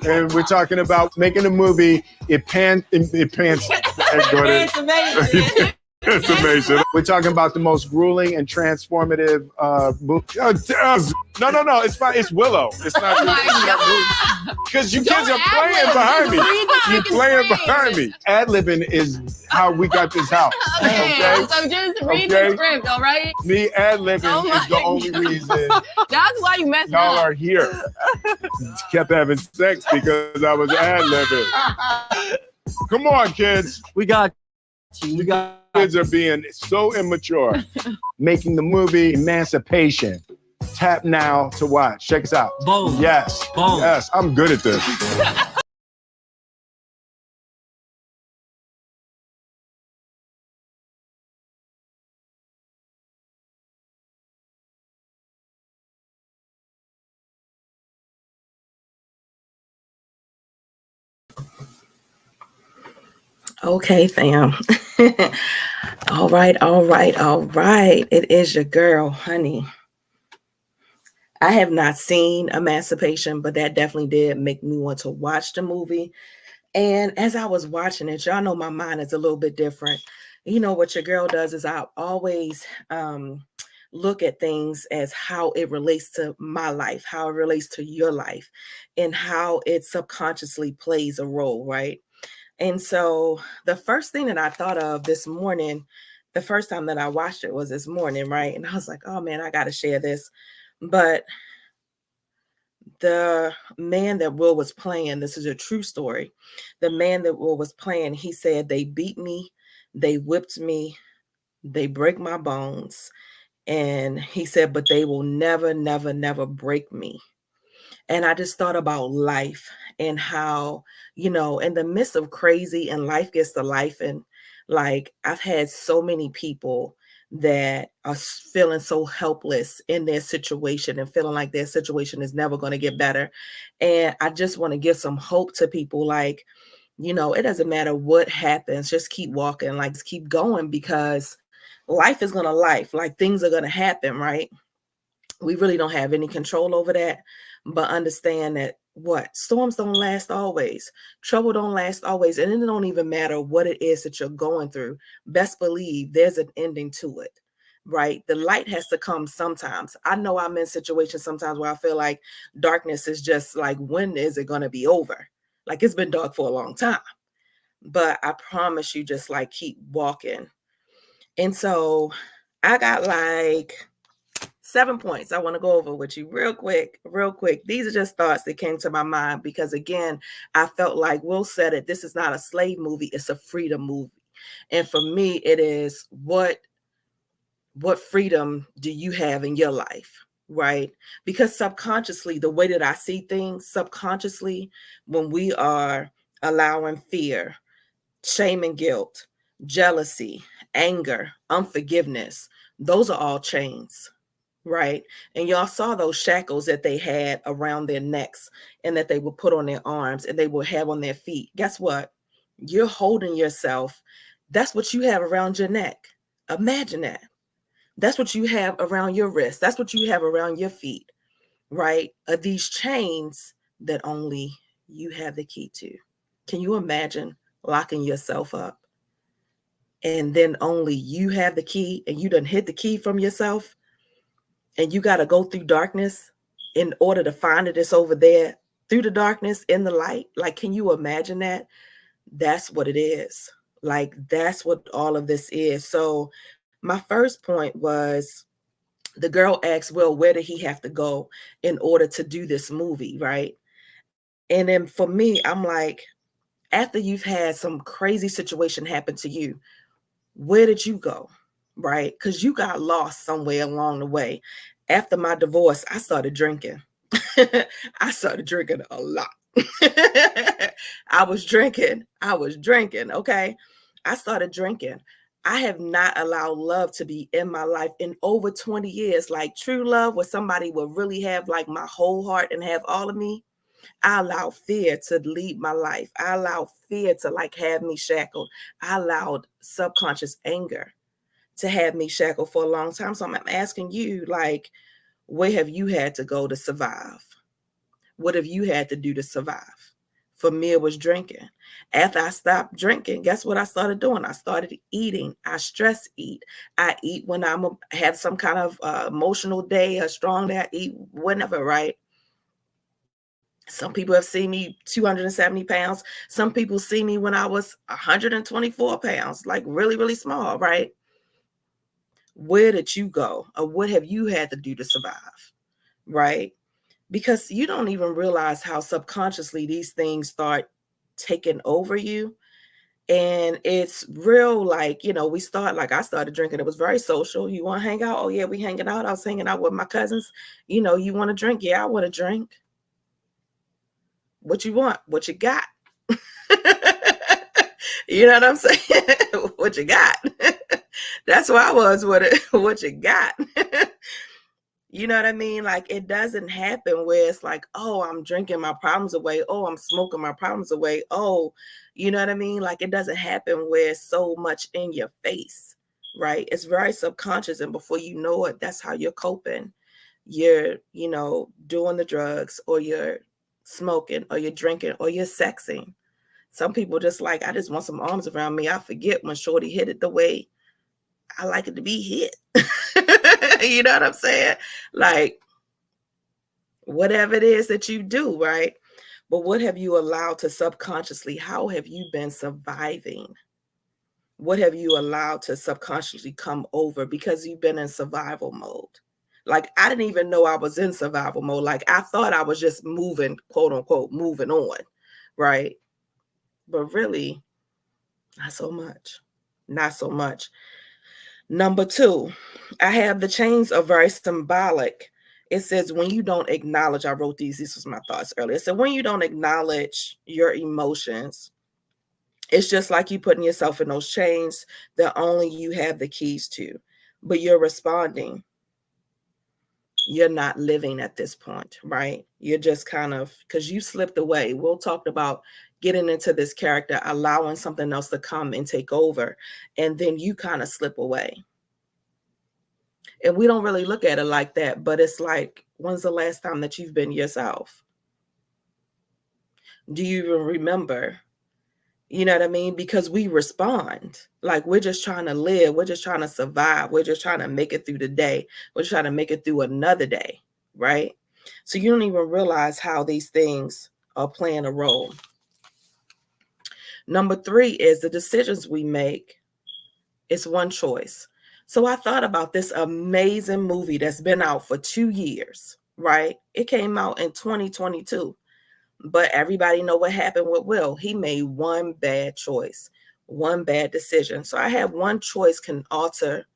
And we're talking about making a movie. It pans. It's amazing. It's amazing. We're talking about the most grueling and transformative movie. No. It's fine. It's Willow. It's not. Because you kids are playing behind me. You're playing behind me. Ad-libbing is how we got this house. Okay? So just read the script, all right? Me ad-libbing is the only reason That's why you messed y'all up. are here. Kept having sex because I was ad-libbing. Come on, kids. We got you. Kids are being so immature. Making the movie Emancipation. Tap now to watch. Check us out. Boom. Yes. Boom. Yes. I'm good at this. Okay, fam. All right. It is your girl, honey. I have not seen Emancipation, but that definitely did make me want to watch the movie. And as I was watching it, y'all know my mind is a little bit different. You know, what your girl does is I always look at things as how it relates to my life, how it relates to your life, and how it subconsciously plays a role, right? And so the first thing that I thought of this morning, the first time that I watched it was this morning, right? And I was like, oh man, I got to share this. But the man that Will was playing, this is a true story. The man that Will was playing, he said, they beat me, they whipped me, they break my bones. And he said, but they will never, never, never break me. And I just thought about life and how, you know, in the midst of crazy and life gets to life. And like, I've had so many people that are feeling so helpless in their situation and feeling like their situation is never going to get better. And I just want to give some hope to people. Like, you know, it doesn't matter what happens, just keep walking, like just keep going, because life is going to life, like things are going to happen, right? We really don't have any control over that, but understand that storms don't last always. Trouble don't last always. And it don't even matter what it is that you're going through. Best believe there's an ending to it, right? The light has to come sometimes. I know I'm in situations sometimes where I feel like darkness is just like, when is it going to be over? Like, it's been dark for a long time. but I promise you, just like keep walking. And so I got like 7 points I want to go over with you real quick. These are just thoughts that came to my mind because, again, I felt like Will said it. This is not a slave movie. It's a freedom movie. And for me, it is what freedom do you have in your life, right? Because subconsciously, the way that I see things, subconsciously, when we are allowing fear, shame and guilt, jealousy, anger, unforgiveness, those are all chains, right? And y'all saw those shackles that they had around their necks and that they would put on their arms and they would have on their feet. Guess what? You're holding yourself. That's what you have around your neck. Imagine that. That's what you have around your wrist. That's what you have around your feet, right? Are these chains that only you have the key to. Can you imagine locking yourself up? And then only you have the key and you done hid the key from yourself and you got to go through darkness in order to find it. It's over there through the darkness in the light. Like, can you imagine that? That's what it is. Like, that's what all of this is. So my first point was the girl asked Will, where did he have to go in order to do this movie, right? And then for me, I'm like, after you've had some crazy situation happen to you, where did you go, right? Because you got lost somewhere along the way. After my divorce, I started drinking. I started drinking a lot. I was drinking, okay? I started drinking. I have not allowed love to be in my life in over 20 years. Like true love, where somebody will really have like my whole heart and have all of me. I allowed fear to lead my life. I allowed fear to like have me shackled. I allowed subconscious anger to have me shackled for a long time. So I'm asking you, like, where have you had to go to survive? What have you had to do to survive? For me, it was drinking. After I stopped drinking, guess what I started doing? I started eating. I stress eat. I eat when I have some kind of emotional day, a strong day. I eat whenever, right? Some people have seen me 270 pounds. Some people see me when I was 124 pounds, like really, really small, right? Where did you go? Or what have you had to do to survive, right? Because you don't even realize how subconsciously these things start taking over you. And it's real, like, you know, we start, like I started drinking. It was very social. You want to hang out? Oh, yeah, we hanging out. I was hanging out with my cousins. You know, you want to drink? Yeah, I want to drink. What you want? What you got? You know what I'm saying? What you got? That's where I was with it. What you got? You know what I mean? Like, it doesn't happen where it's like, oh, I'm drinking my problems away. Oh, I'm smoking my problems away. Oh, you know what I mean? Like, it doesn't happen where it's so much in your face, right? It's very subconscious. And before you know it, that's how you're coping. You're, you know, doing the drugs, or you're smoking, or you're drinking, or you're sexing. Some people just like, I just want some arms around me. I forget when shorty hit it the way I like it to be hit. You know what I'm saying? Like, whatever it is that you do, right? But what have you allowed to subconsciously, how have you been surviving? What have you allowed to subconsciously come over because you've been in survival mode? Like, I didn't even know I was in survival mode. Like, I thought I was just moving, quote unquote, moving on, right? But really, not so much. Not so much. Number 2, I have the chains are very symbolic. It says, when you don't acknowledge, I wrote these was my thoughts earlier. So when you don't acknowledge your emotions, it's just like you putting yourself in those chains that only you have the keys to, but you're responding. You're not living at this point, right? You're just kind of, because you slipped away. We'll talk about getting into this character, allowing something else to come and take over, and then you kind of slip away. And we don't really look at it like that, but it's like, when's the last time that you've been yourself? Do you even remember? You know what I mean? Because we respond like we're just trying to live. We're just trying to survive. We're just trying to make it through the day. We're trying to make it through another day, right? So you don't even realize how these things are playing a role. Number 3 is the decisions we make. It's one choice. So I thought about this amazing movie that's been out for 2 years, right? It came out in 2022. But everybody know what happened with Will. He made one bad choice, one bad decision. So I have one choice can alter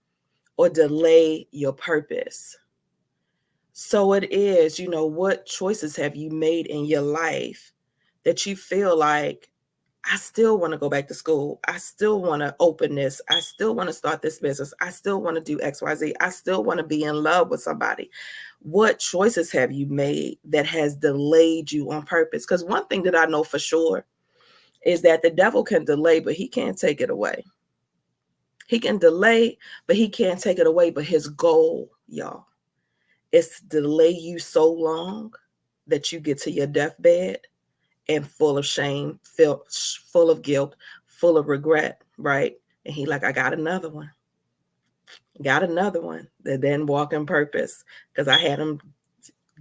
or delay your purpose. So it is, what choices have you made in your life that you feel like, I still want to go back to school. I still want to open this. I still want to start this business. I still want to do XYZ. I still want to be in love with somebody. What choices have you made that has delayed you on purpose? Because one thing that I know for sure is that the devil can delay, but he can't take it away. He can delay, but he can't take it away. But his goal, y'all, is to delay you so long that you get to your deathbed and full of shame, full of guilt, full of regret, right? And he like, I got another one. That then walk in purpose, because I had him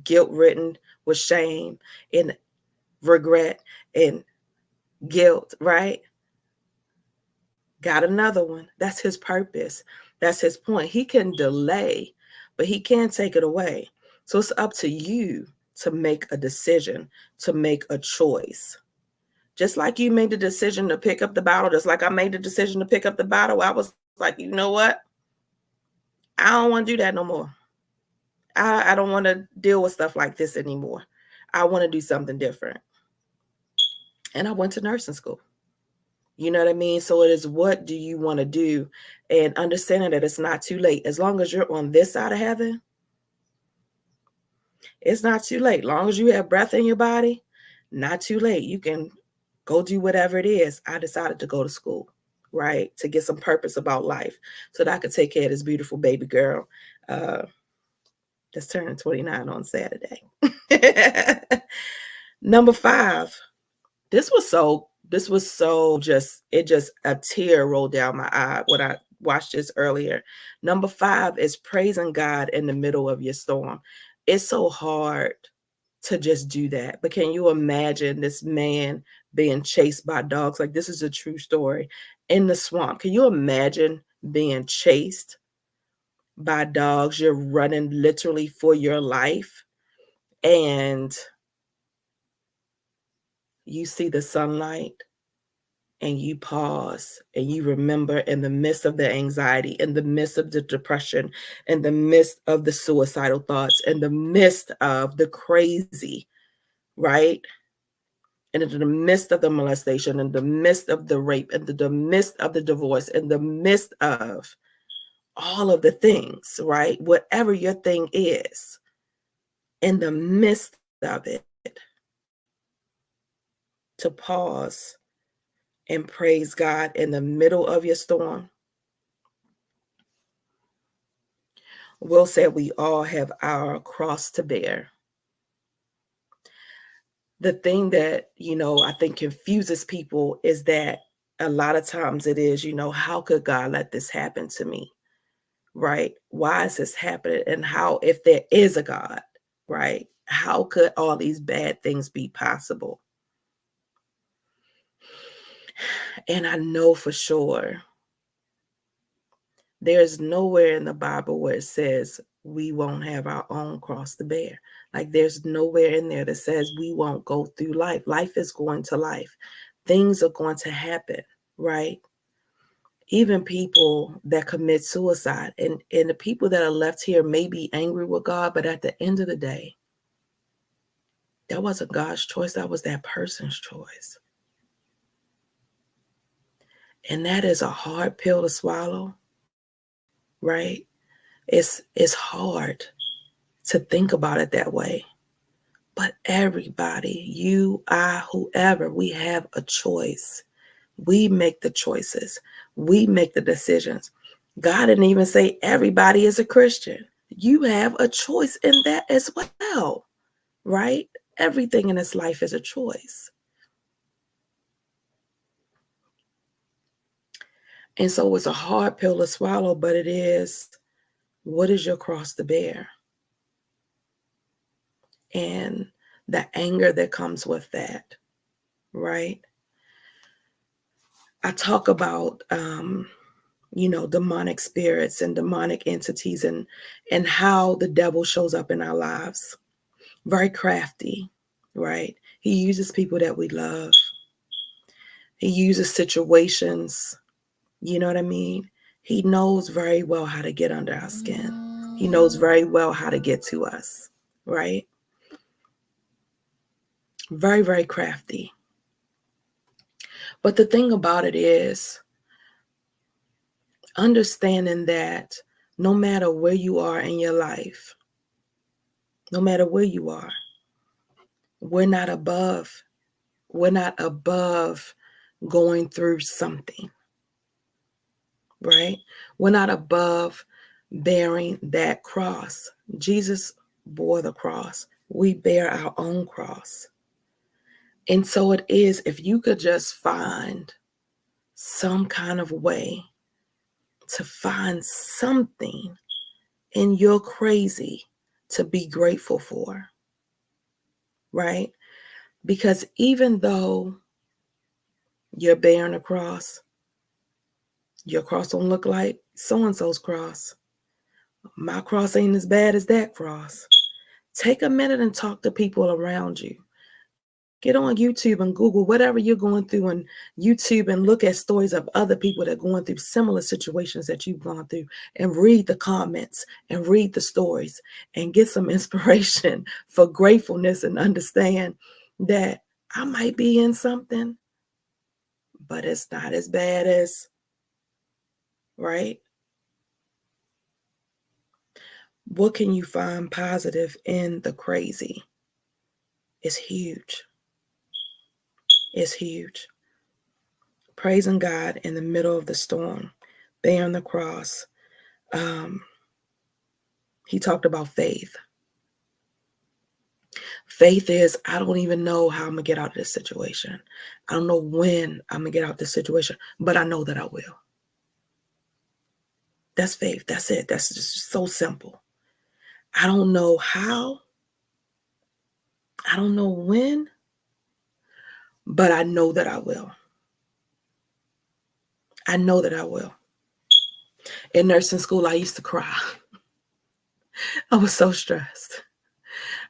guilt-ridden with shame and regret and guilt, right? Got another one. That's his purpose. That's his point. He can delay, but he can't take it away. So it's up to you to make a decision, to make a choice. Just like you made the decision to pick up the bottle, just like I made the decision to pick up the bottle, I was like, you know what? I don't want to do that no more. I don't want to deal with stuff like this anymore. I want to do something different. And I went to nursing school. You know what I mean? So it is, what do you want to do? And understanding that it's not too late. As long as you're on this side of heaven, it's not too late. As long as you have breath in your body, not too late. You can go do whatever it is. I decided to go to school, right? To get some purpose about life so that I could take care of this beautiful baby girl that's turning 29 on Saturday. Number 5. This was so just a tear rolled down my eye when I watched this earlier. Number 5 is praising God in the middle of your storm. It's so hard to just do that. But can you imagine this man being chased by dogs? Like, this is a true story, in the swamp. Can you imagine being chased by dogs? You're running literally for your life, and you see the sunlight, and you pause and you remember, in the midst of the anxiety, in the midst of the depression, in the midst of the suicidal thoughts, in the midst of the crazy, right? And in the midst of the molestation, in the midst of the rape, in the midst of the divorce, in the midst of all of the things, right? Whatever your thing is, in the midst of it, to pause and praise God in the middle of your storm. Will said we all have our cross to bear. The thing that, I think confuses people is that a lot of times it is, how could God let this happen to me? Right? Why is this happening? And how, if there is a God, right? How could all these bad things be possible? And I know for sure there's nowhere in the Bible where it says we won't have our own cross to bear. Like, there's nowhere in there that says we won't go through life. Life is going to life. Things are going to happen, right? Even people that commit suicide, and the people that are left here may be angry with God, but at the end of the day, that wasn't God's choice. That was that person's choice. And that is a hard pill to swallow, right? It's hard to think about it that way. But everybody, you, I, whoever, we have a choice. We make the choices. We make the decisions. God didn't even say everybody is a Christian. You have a choice in that as well, right? Everything in this life is a choice. And so it's a hard pill to swallow, but it is, what is your cross to bear? And the anger that comes with that, right? I talk about, demonic spirits and demonic entities and how the devil shows up in our lives. Very crafty, right? He uses people that we love. He uses situations, you know what I mean? He knows very well how to get under our skin. He knows very well how to get to us, right? Very, very crafty. But the thing about it is understanding that no matter where you are in your life, no matter where you are, we're not above going through something, right? We're not above bearing that cross. Jesus bore the cross. We bear our own cross. And so it is, if you could just find some kind of way to find something in your crazy to be grateful for, right? Because even though you're bearing a cross, your cross don't look like so-and-so's cross. My cross ain't as bad as that cross. Take a minute and talk to people around you. Get on YouTube and Google whatever you're going through on YouTube and look at stories of other people that are going through similar situations that you've gone through and read the comments and read the stories and get some inspiration for gratefulness and understand that I might be in something, but it's not as bad as, right? What can you find positive in the crazy? It's huge. It's huge. Praising God in the middle of the storm, bearing the cross. He talked about faith. Faith is, I don't even know how I'm going to get out of this situation. I don't know when I'm going to get out of this situation, but I know that I will. That's faith. That's it. That's just so simple. I don't know how. I don't know when, but I know that I will. I know that I will. In nursing school, I used to cry. I was so stressed.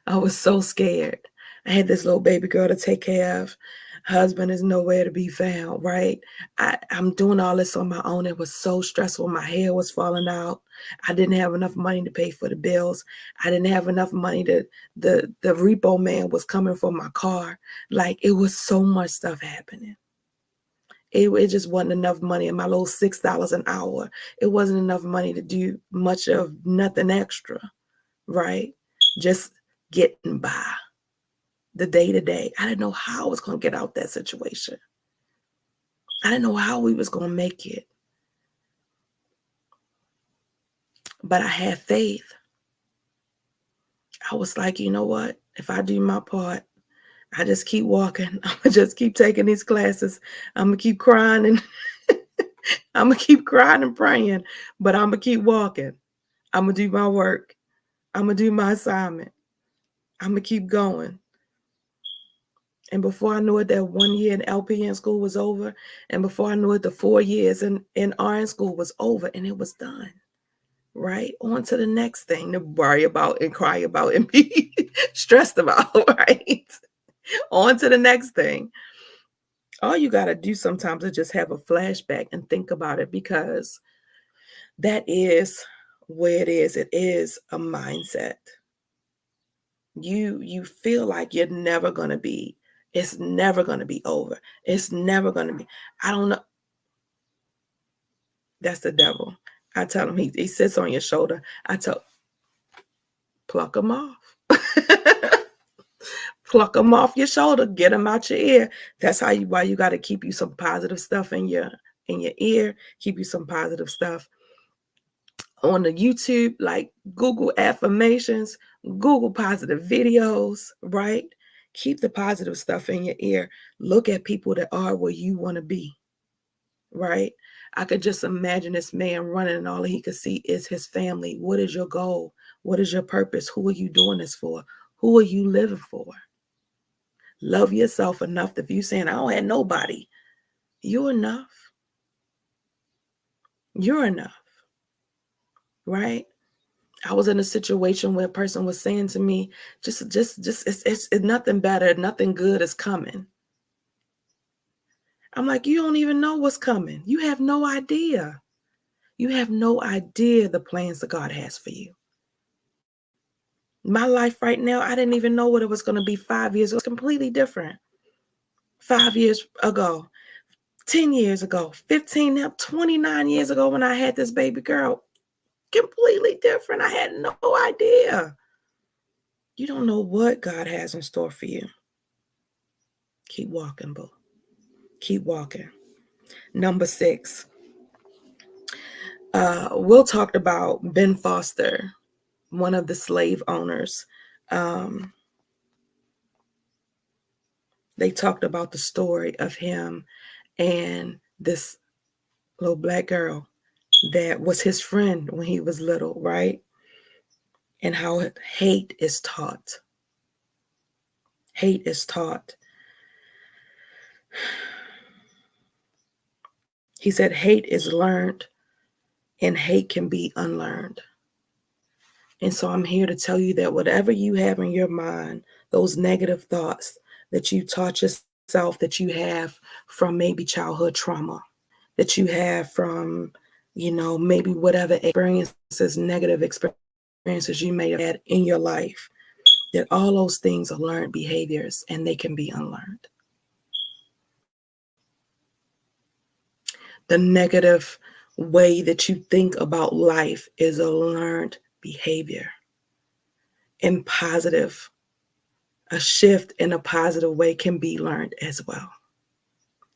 I was so scared. I had this little baby girl to take care of. Husband is nowhere to be found, right? I'm doing all this on my own. It was so stressful. My hair was falling out. I didn't have enough money to pay for the bills. I didn't have enough money to, the repo man was coming for my car. Like, it was so much stuff happening. It just wasn't enough money. And my little $6 an hour, it wasn't enough money to do much of nothing extra, right? Just getting by the day to day. I didn't know how I was going to get out that situation. I didn't know how we was going to make it. But I had faith. I was like, you know what? If I do my part, I just keep walking. I'm going to just keep taking these classes. I'm going to keep crying and I'm going to keep crying and praying, but I'm going to keep walking. I'm going to do my work. I'm going to do my assignment. I'm going to keep going. And before I knew it, that 1 year in LPN school was over. And before I knew it, the 4 years in RN school was over and it was done. Right? On to the next thing to worry about and cry about and be stressed about, right? On to the next thing. All you got to do sometimes is just have a flashback and think about it, because that is where it is. It is a mindset. You feel like you're never going to be. It's never going to be over. It's never going to be. I don't know. That's the devil. I tell him, he sits on your shoulder. I tell, pluck him off. Pluck them off your shoulder, get them out your ear. That's why you got to keep you some positive stuff in your ear, keep you some positive stuff on the YouTube, like Google affirmations, Google positive videos, right? Keep the positive stuff in your ear. Look at people that are where you want to be, right? I could just imagine this man running and all he could see is his family. What is your goal? What is your purpose? Who are you doing this for? Who are you living for? Love yourself enough that if you're saying, I don't have nobody, you're enough. You're enough, right? I was in a situation where a person was saying to me, just it's nothing better, nothing good is coming. I'm like, you don't even know what's coming. You have no idea. You have no idea the plans that God has for you. My life right now, I didn't even know what it was going to be 5 years. It was completely different. 5 years ago, 10 years ago, 15, now 29 years ago when I had this baby girl. Completely different. I had no idea. You don't know what God has in store for you. Keep walking, boo. Keep walking. Number 6. Will talked about Ben Foster, one of the slave owners. They talked about the story of him and this little black girl that was his friend when he was little, right? And how hate is taught. Hate is taught. He said hate is learned and hate can be unlearned. And so I'm here to tell you that whatever you have in your mind, those negative thoughts that you taught yourself, that you have from maybe childhood trauma, that you have from, maybe whatever experiences, negative experiences you may have had in your life, that all those things are learned behaviors and they can be unlearned. The negative way that you think about life is a learned behavior. And positive, a shift in a positive way can be learned as well.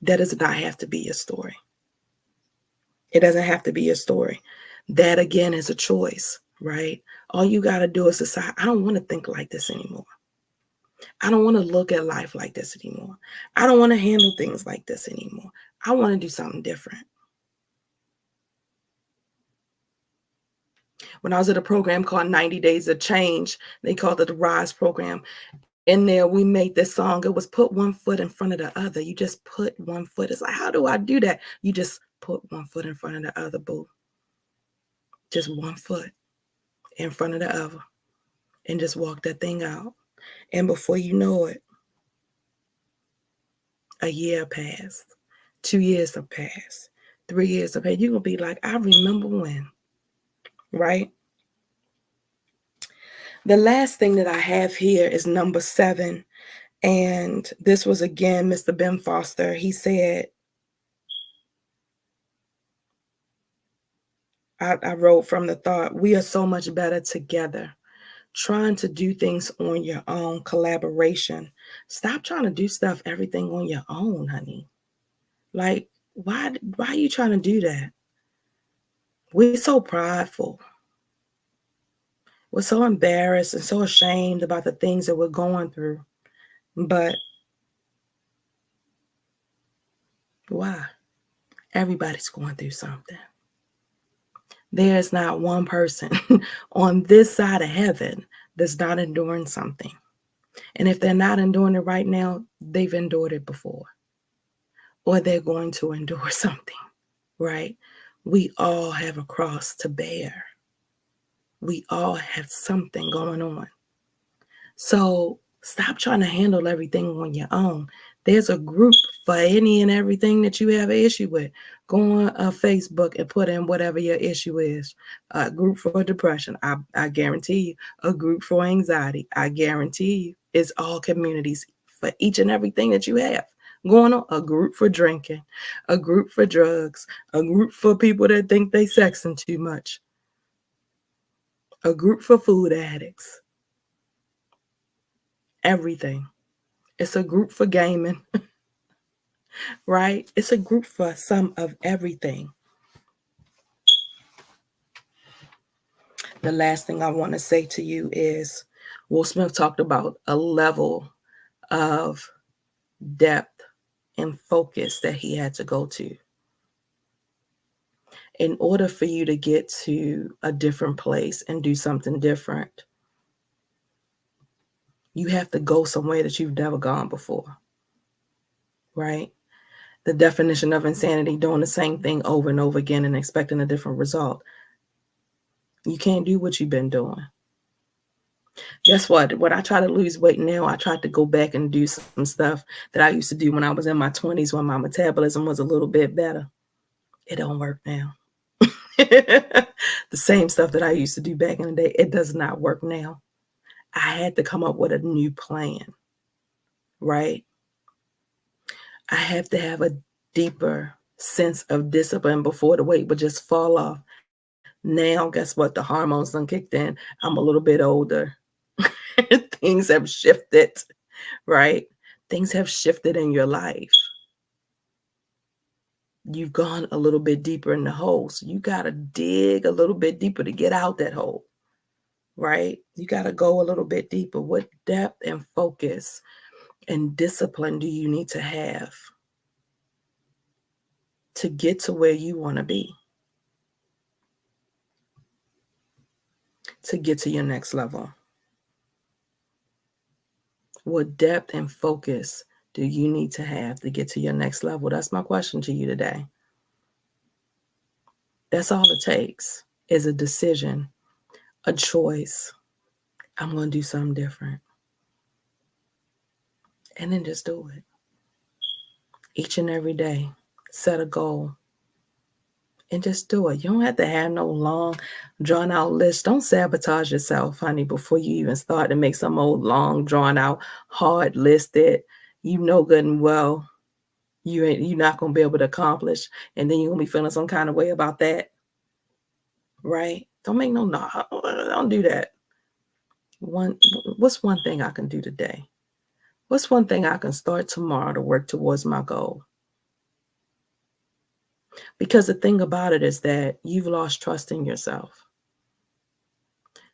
That does not have to be your story. It doesn't have to be your story. That again is a choice, right? All you got to do is decide, I don't want to think like this anymore. I don't want to look at life like this anymore. I don't want to handle things like this anymore. I want to do something different. When I was at a program called 90 Days of Change, they called it the RISE program. In there, we made this song. It was put one foot in front of the other. You just put one foot. It's like, how do I do that? You just put one foot in front of the other, boo. Just one foot in front of the other. And just walk that thing out. And before you know it, a year passed. 2 years have passed. 3 years have passed. You're going to be like, I remember when. Right? The last thing that I have here is number 7. And this was again, Mr. Ben Foster. He said, I wrote from the thought, we are so much better together. Trying to do things on your own, collaboration. Stop trying to do everything on your own, honey. Like, why are you trying to do that? We're so prideful. We're so embarrassed and so ashamed about the things that we're going through. But why? Everybody's going through something. There's not one person on this side of heaven that's not enduring something. And if they're not enduring it right now, they've endured it before. Or they're going to endure something, right? We all have a cross to bear. We all have something going on. So stop trying to handle everything on your own. There's a group for any and everything that you have an issue with. Go on Facebook and put in whatever your issue is. A group for depression, I guarantee you. A group for anxiety, I guarantee you. It's all communities for each and everything that you have going on. A group for drinking, a group for drugs, a group for people that think they sexing too much, a group for food addicts. Everything. It's a group for gaming, right? It's a group for some of everything. The last thing I want to say to you is Will Smith talked about a level of depth and focus that he had to go to. In order for you to get to a different place and do something different, you have to go somewhere that you've never gone before, right? The definition of insanity, doing the same thing over and over again and expecting a different result. You can't do what you've been doing. Guess what? When I try to lose weight now, I tried to go back and do some stuff that I used to do when I was in my 20s when my metabolism was a little bit better. It don't work now. The same stuff that I used to do back in the day, it does not work now. I had to come up with a new plan, right? I have to have a deeper sense of discipline before the weight would just fall off. Now, guess what? The hormones done kicked in. I'm a little bit older. Things have shifted, right? Things have shifted in your life. You've gone a little bit deeper in the hole. So you got to dig a little bit deeper to get out that hole, right? You got to go a little bit deeper. What depth and focus and discipline do you need to have to get to where you want to be? To get to your next level? What depth and focus do you need to have to get to your next level? That's my question to you today. That's all it takes is a decision, a choice. I'm going to do something different. And then just do it. Each and every day, set a goal and just do it. You don't have to have no long, drawn out list. Don't sabotage yourself, honey, before you even start to make some old long, drawn out, hard list that you know good and well you're not going to be able to accomplish. And then you're going to be feeling some kind of way about that. Right? Don't make don't do that. What's one thing I can do today? What's one thing I can start tomorrow to work towards my goal? Because the thing about it is that you've lost trust in yourself.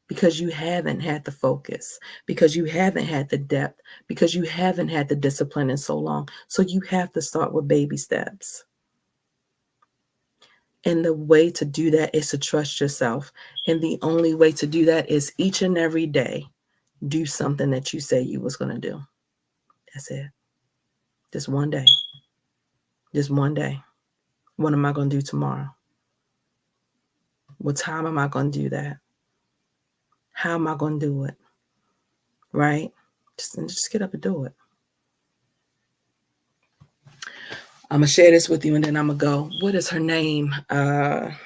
Because you haven't had the focus. Because you haven't had the depth. Because you haven't had the discipline in so long. So you have to start with baby steps. And the way to do that is to trust yourself. And the only way to do that is each and every day, do something that you say you was going to do. That's it. Just one day. Just one day. What am I going to do tomorrow? What time am I going to do that? How am I going to do it? Right? Just get up and do it. I'm going to share this with you and then I'm going to go. What is her name? I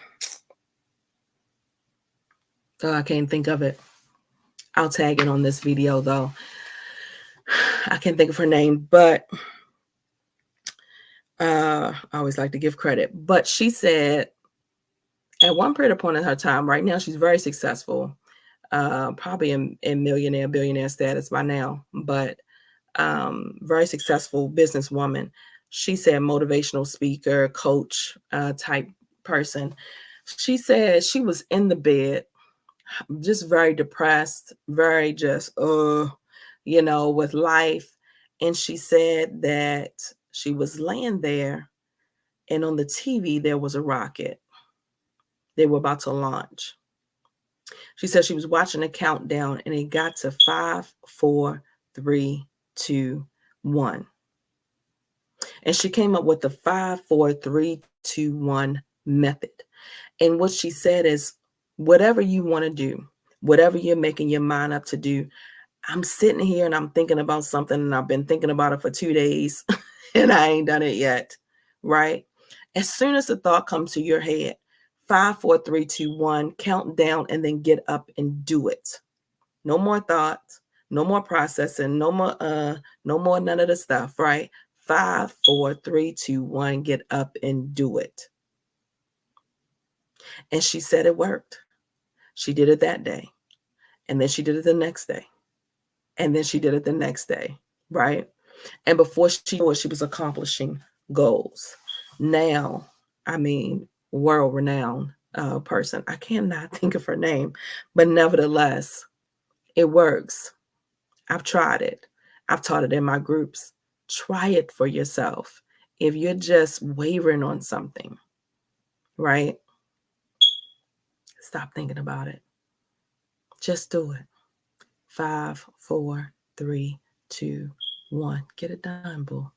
can't think of it. I'll tag it on this video though. I can't think of her name, but I always like to give credit. But she said at one period point in her time, right now, she's very successful, probably in millionaire, billionaire status by now, but very successful businesswoman. She said motivational speaker, coach type person. She said she was in the bed, just very depressed, very just, with life. And she said that she was laying there and on the TV, there was a rocket. They were about to launch. She said she was watching a countdown and it got to 5, 4, 3, 2, 1. And she came up with the 5, 4, 3, 2, 1 method. And what she said is, whatever you want to do, whatever you're making your mind up to do, I'm sitting here and I'm thinking about something and I've been thinking about it for 2 days and I ain't done it yet, right? As soon as the thought comes to your head, 5, 4, 3, 2, 1, count down and then get up and do it. No more thoughts, no more processing, no more none of the stuff, right? 5, 4, 3, 2, 1, get up and do it. And she said it worked. She did it that day. And then she did it the next day. And then she did it the next day, right? And before she knew it, she was accomplishing goals. Now, world-renowned person. I cannot think of her name, but nevertheless, it works. I've tried it. I've taught it in my groups. Try it for yourself. If you're just wavering on something, right? Stop thinking about it. Just do it. 5, 4, 3, 2, 1. Get it done, boo.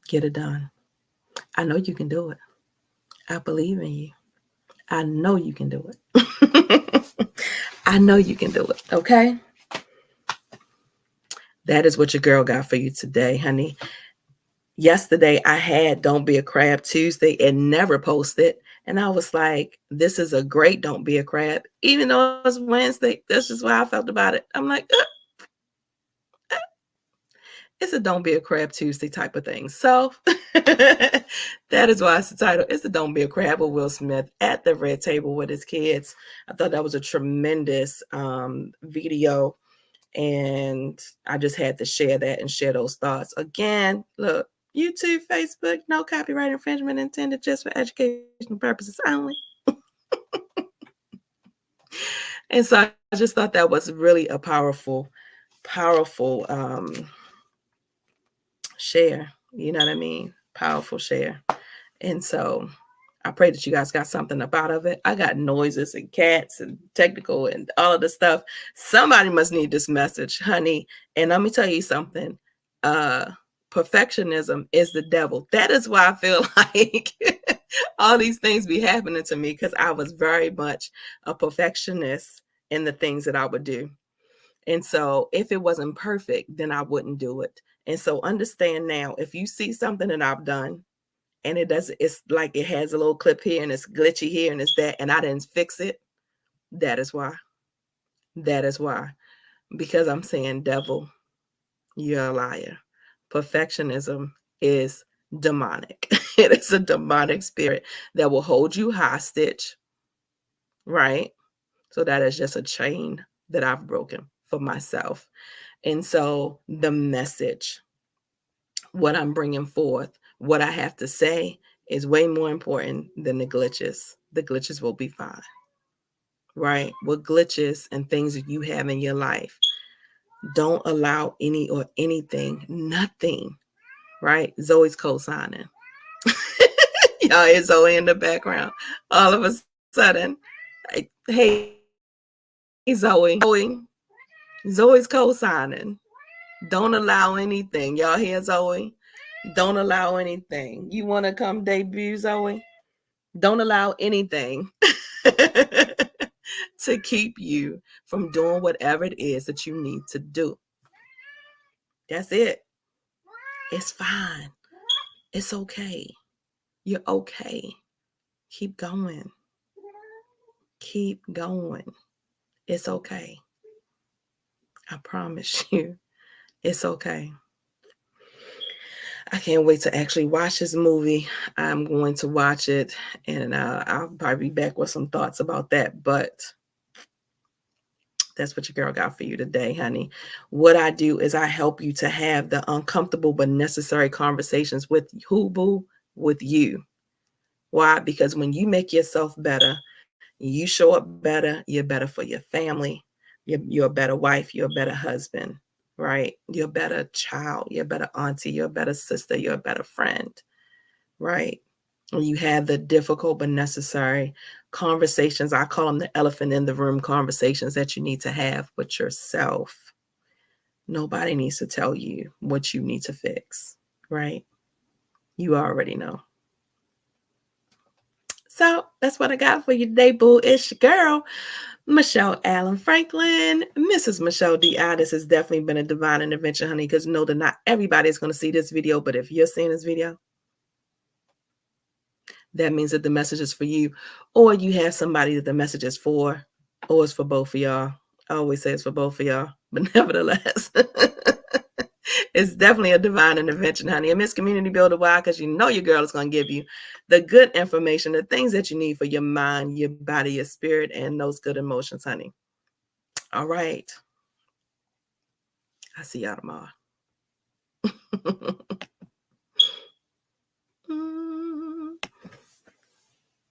Get it done. I know you can do it. I believe in you. I know you can do it. I know you can do it. Okay? That is what your girl got for you today, honey. Yesterday, I had Don't Be a Crab Tuesday and never posted. And I was like, this is a great Don't Be a Crab. Even though it's Wednesday, that's just why I felt about it. I'm like, it's a Don't Be a Crab Tuesday type of thing. So that is why it's the title. It's a Don't Be a Crab with Will Smith at the red table with his kids. I thought that was a tremendous video. And I just had to share that and share those thoughts. Again, look, YouTube, Facebook, no copyright infringement intended, just for educational purposes only. And so I just thought that was really a powerful share. You know what I mean? Powerful share. And so I pray that you guys got something up out of it. I got noises and cats and technical and all of the stuff. Somebody must need this message, honey. And let me tell you something. Perfectionism is the devil. That is why I feel like all these things be happening to me, because I was very much a perfectionist in the things that I would do. And so if it wasn't perfect, then I wouldn't do it. And so understand now, if you see something that I've done and it's like it has a little clip here and it's glitchy here and it's that, and I didn't fix it, that is why. That is why. Because I'm saying, devil, you're a liar. Perfectionism is demonic. It is a demonic spirit that will hold you hostage, right? So that is just a chain that I've broken for myself. And so the message, what I'm bringing forth, what I have to say is way more important than the glitches. The glitches will be fine, right? What glitches and things that you have in your life, don't allow any or anything, nothing, right? Zoe's co-signing. Y'all hear Zoe in the background. All of a sudden, like, hey, Zoe. Zoe's co-signing. Don't allow anything. Y'all hear Zoe? Don't allow anything. You want to come debut, Zoe? Don't allow anything to keep you from doing whatever it is that you need to do. That's it. It's fine. It's okay. You're okay. Keep going. Keep going. It's okay. I promise you, it's okay. I can't wait to actually watch this movie. I'm going to watch it, and I'll probably be back with some thoughts about that. But that's what your girl got for you today, honey. What I do is I help you to have the uncomfortable but necessary conversations with who, boo? With you. Why? Because when you make yourself better, you show up better, you're better for your family. You're a better wife. You're a better husband, right? You're a better child. You're a better auntie. You're a better sister. You're a better friend, right? When you have the difficult but necessary conversations, I call them the elephant in the room conversations that you need to have with yourself. Nobody needs to tell you what you need to fix, right? You already know. So that's what I got for you today, boo. It's your girl, Michelle Allen Franklin, Mrs. Michelle D.I. This has definitely been a divine intervention, honey, because know that not everybody is going to see this video, but if you're seeing this video, that means that the message is for you, or you have somebody that the message is for, or it's for both of y'all. I always say it's for both of y'all, but nevertheless, it's definitely a divine intervention, honey. A Miss Community Builder. Why? Because you know your girl is going to give you the good information, the things that you need for your mind, your body, your spirit, and those good emotions, honey. All right. I'll see y'all tomorrow.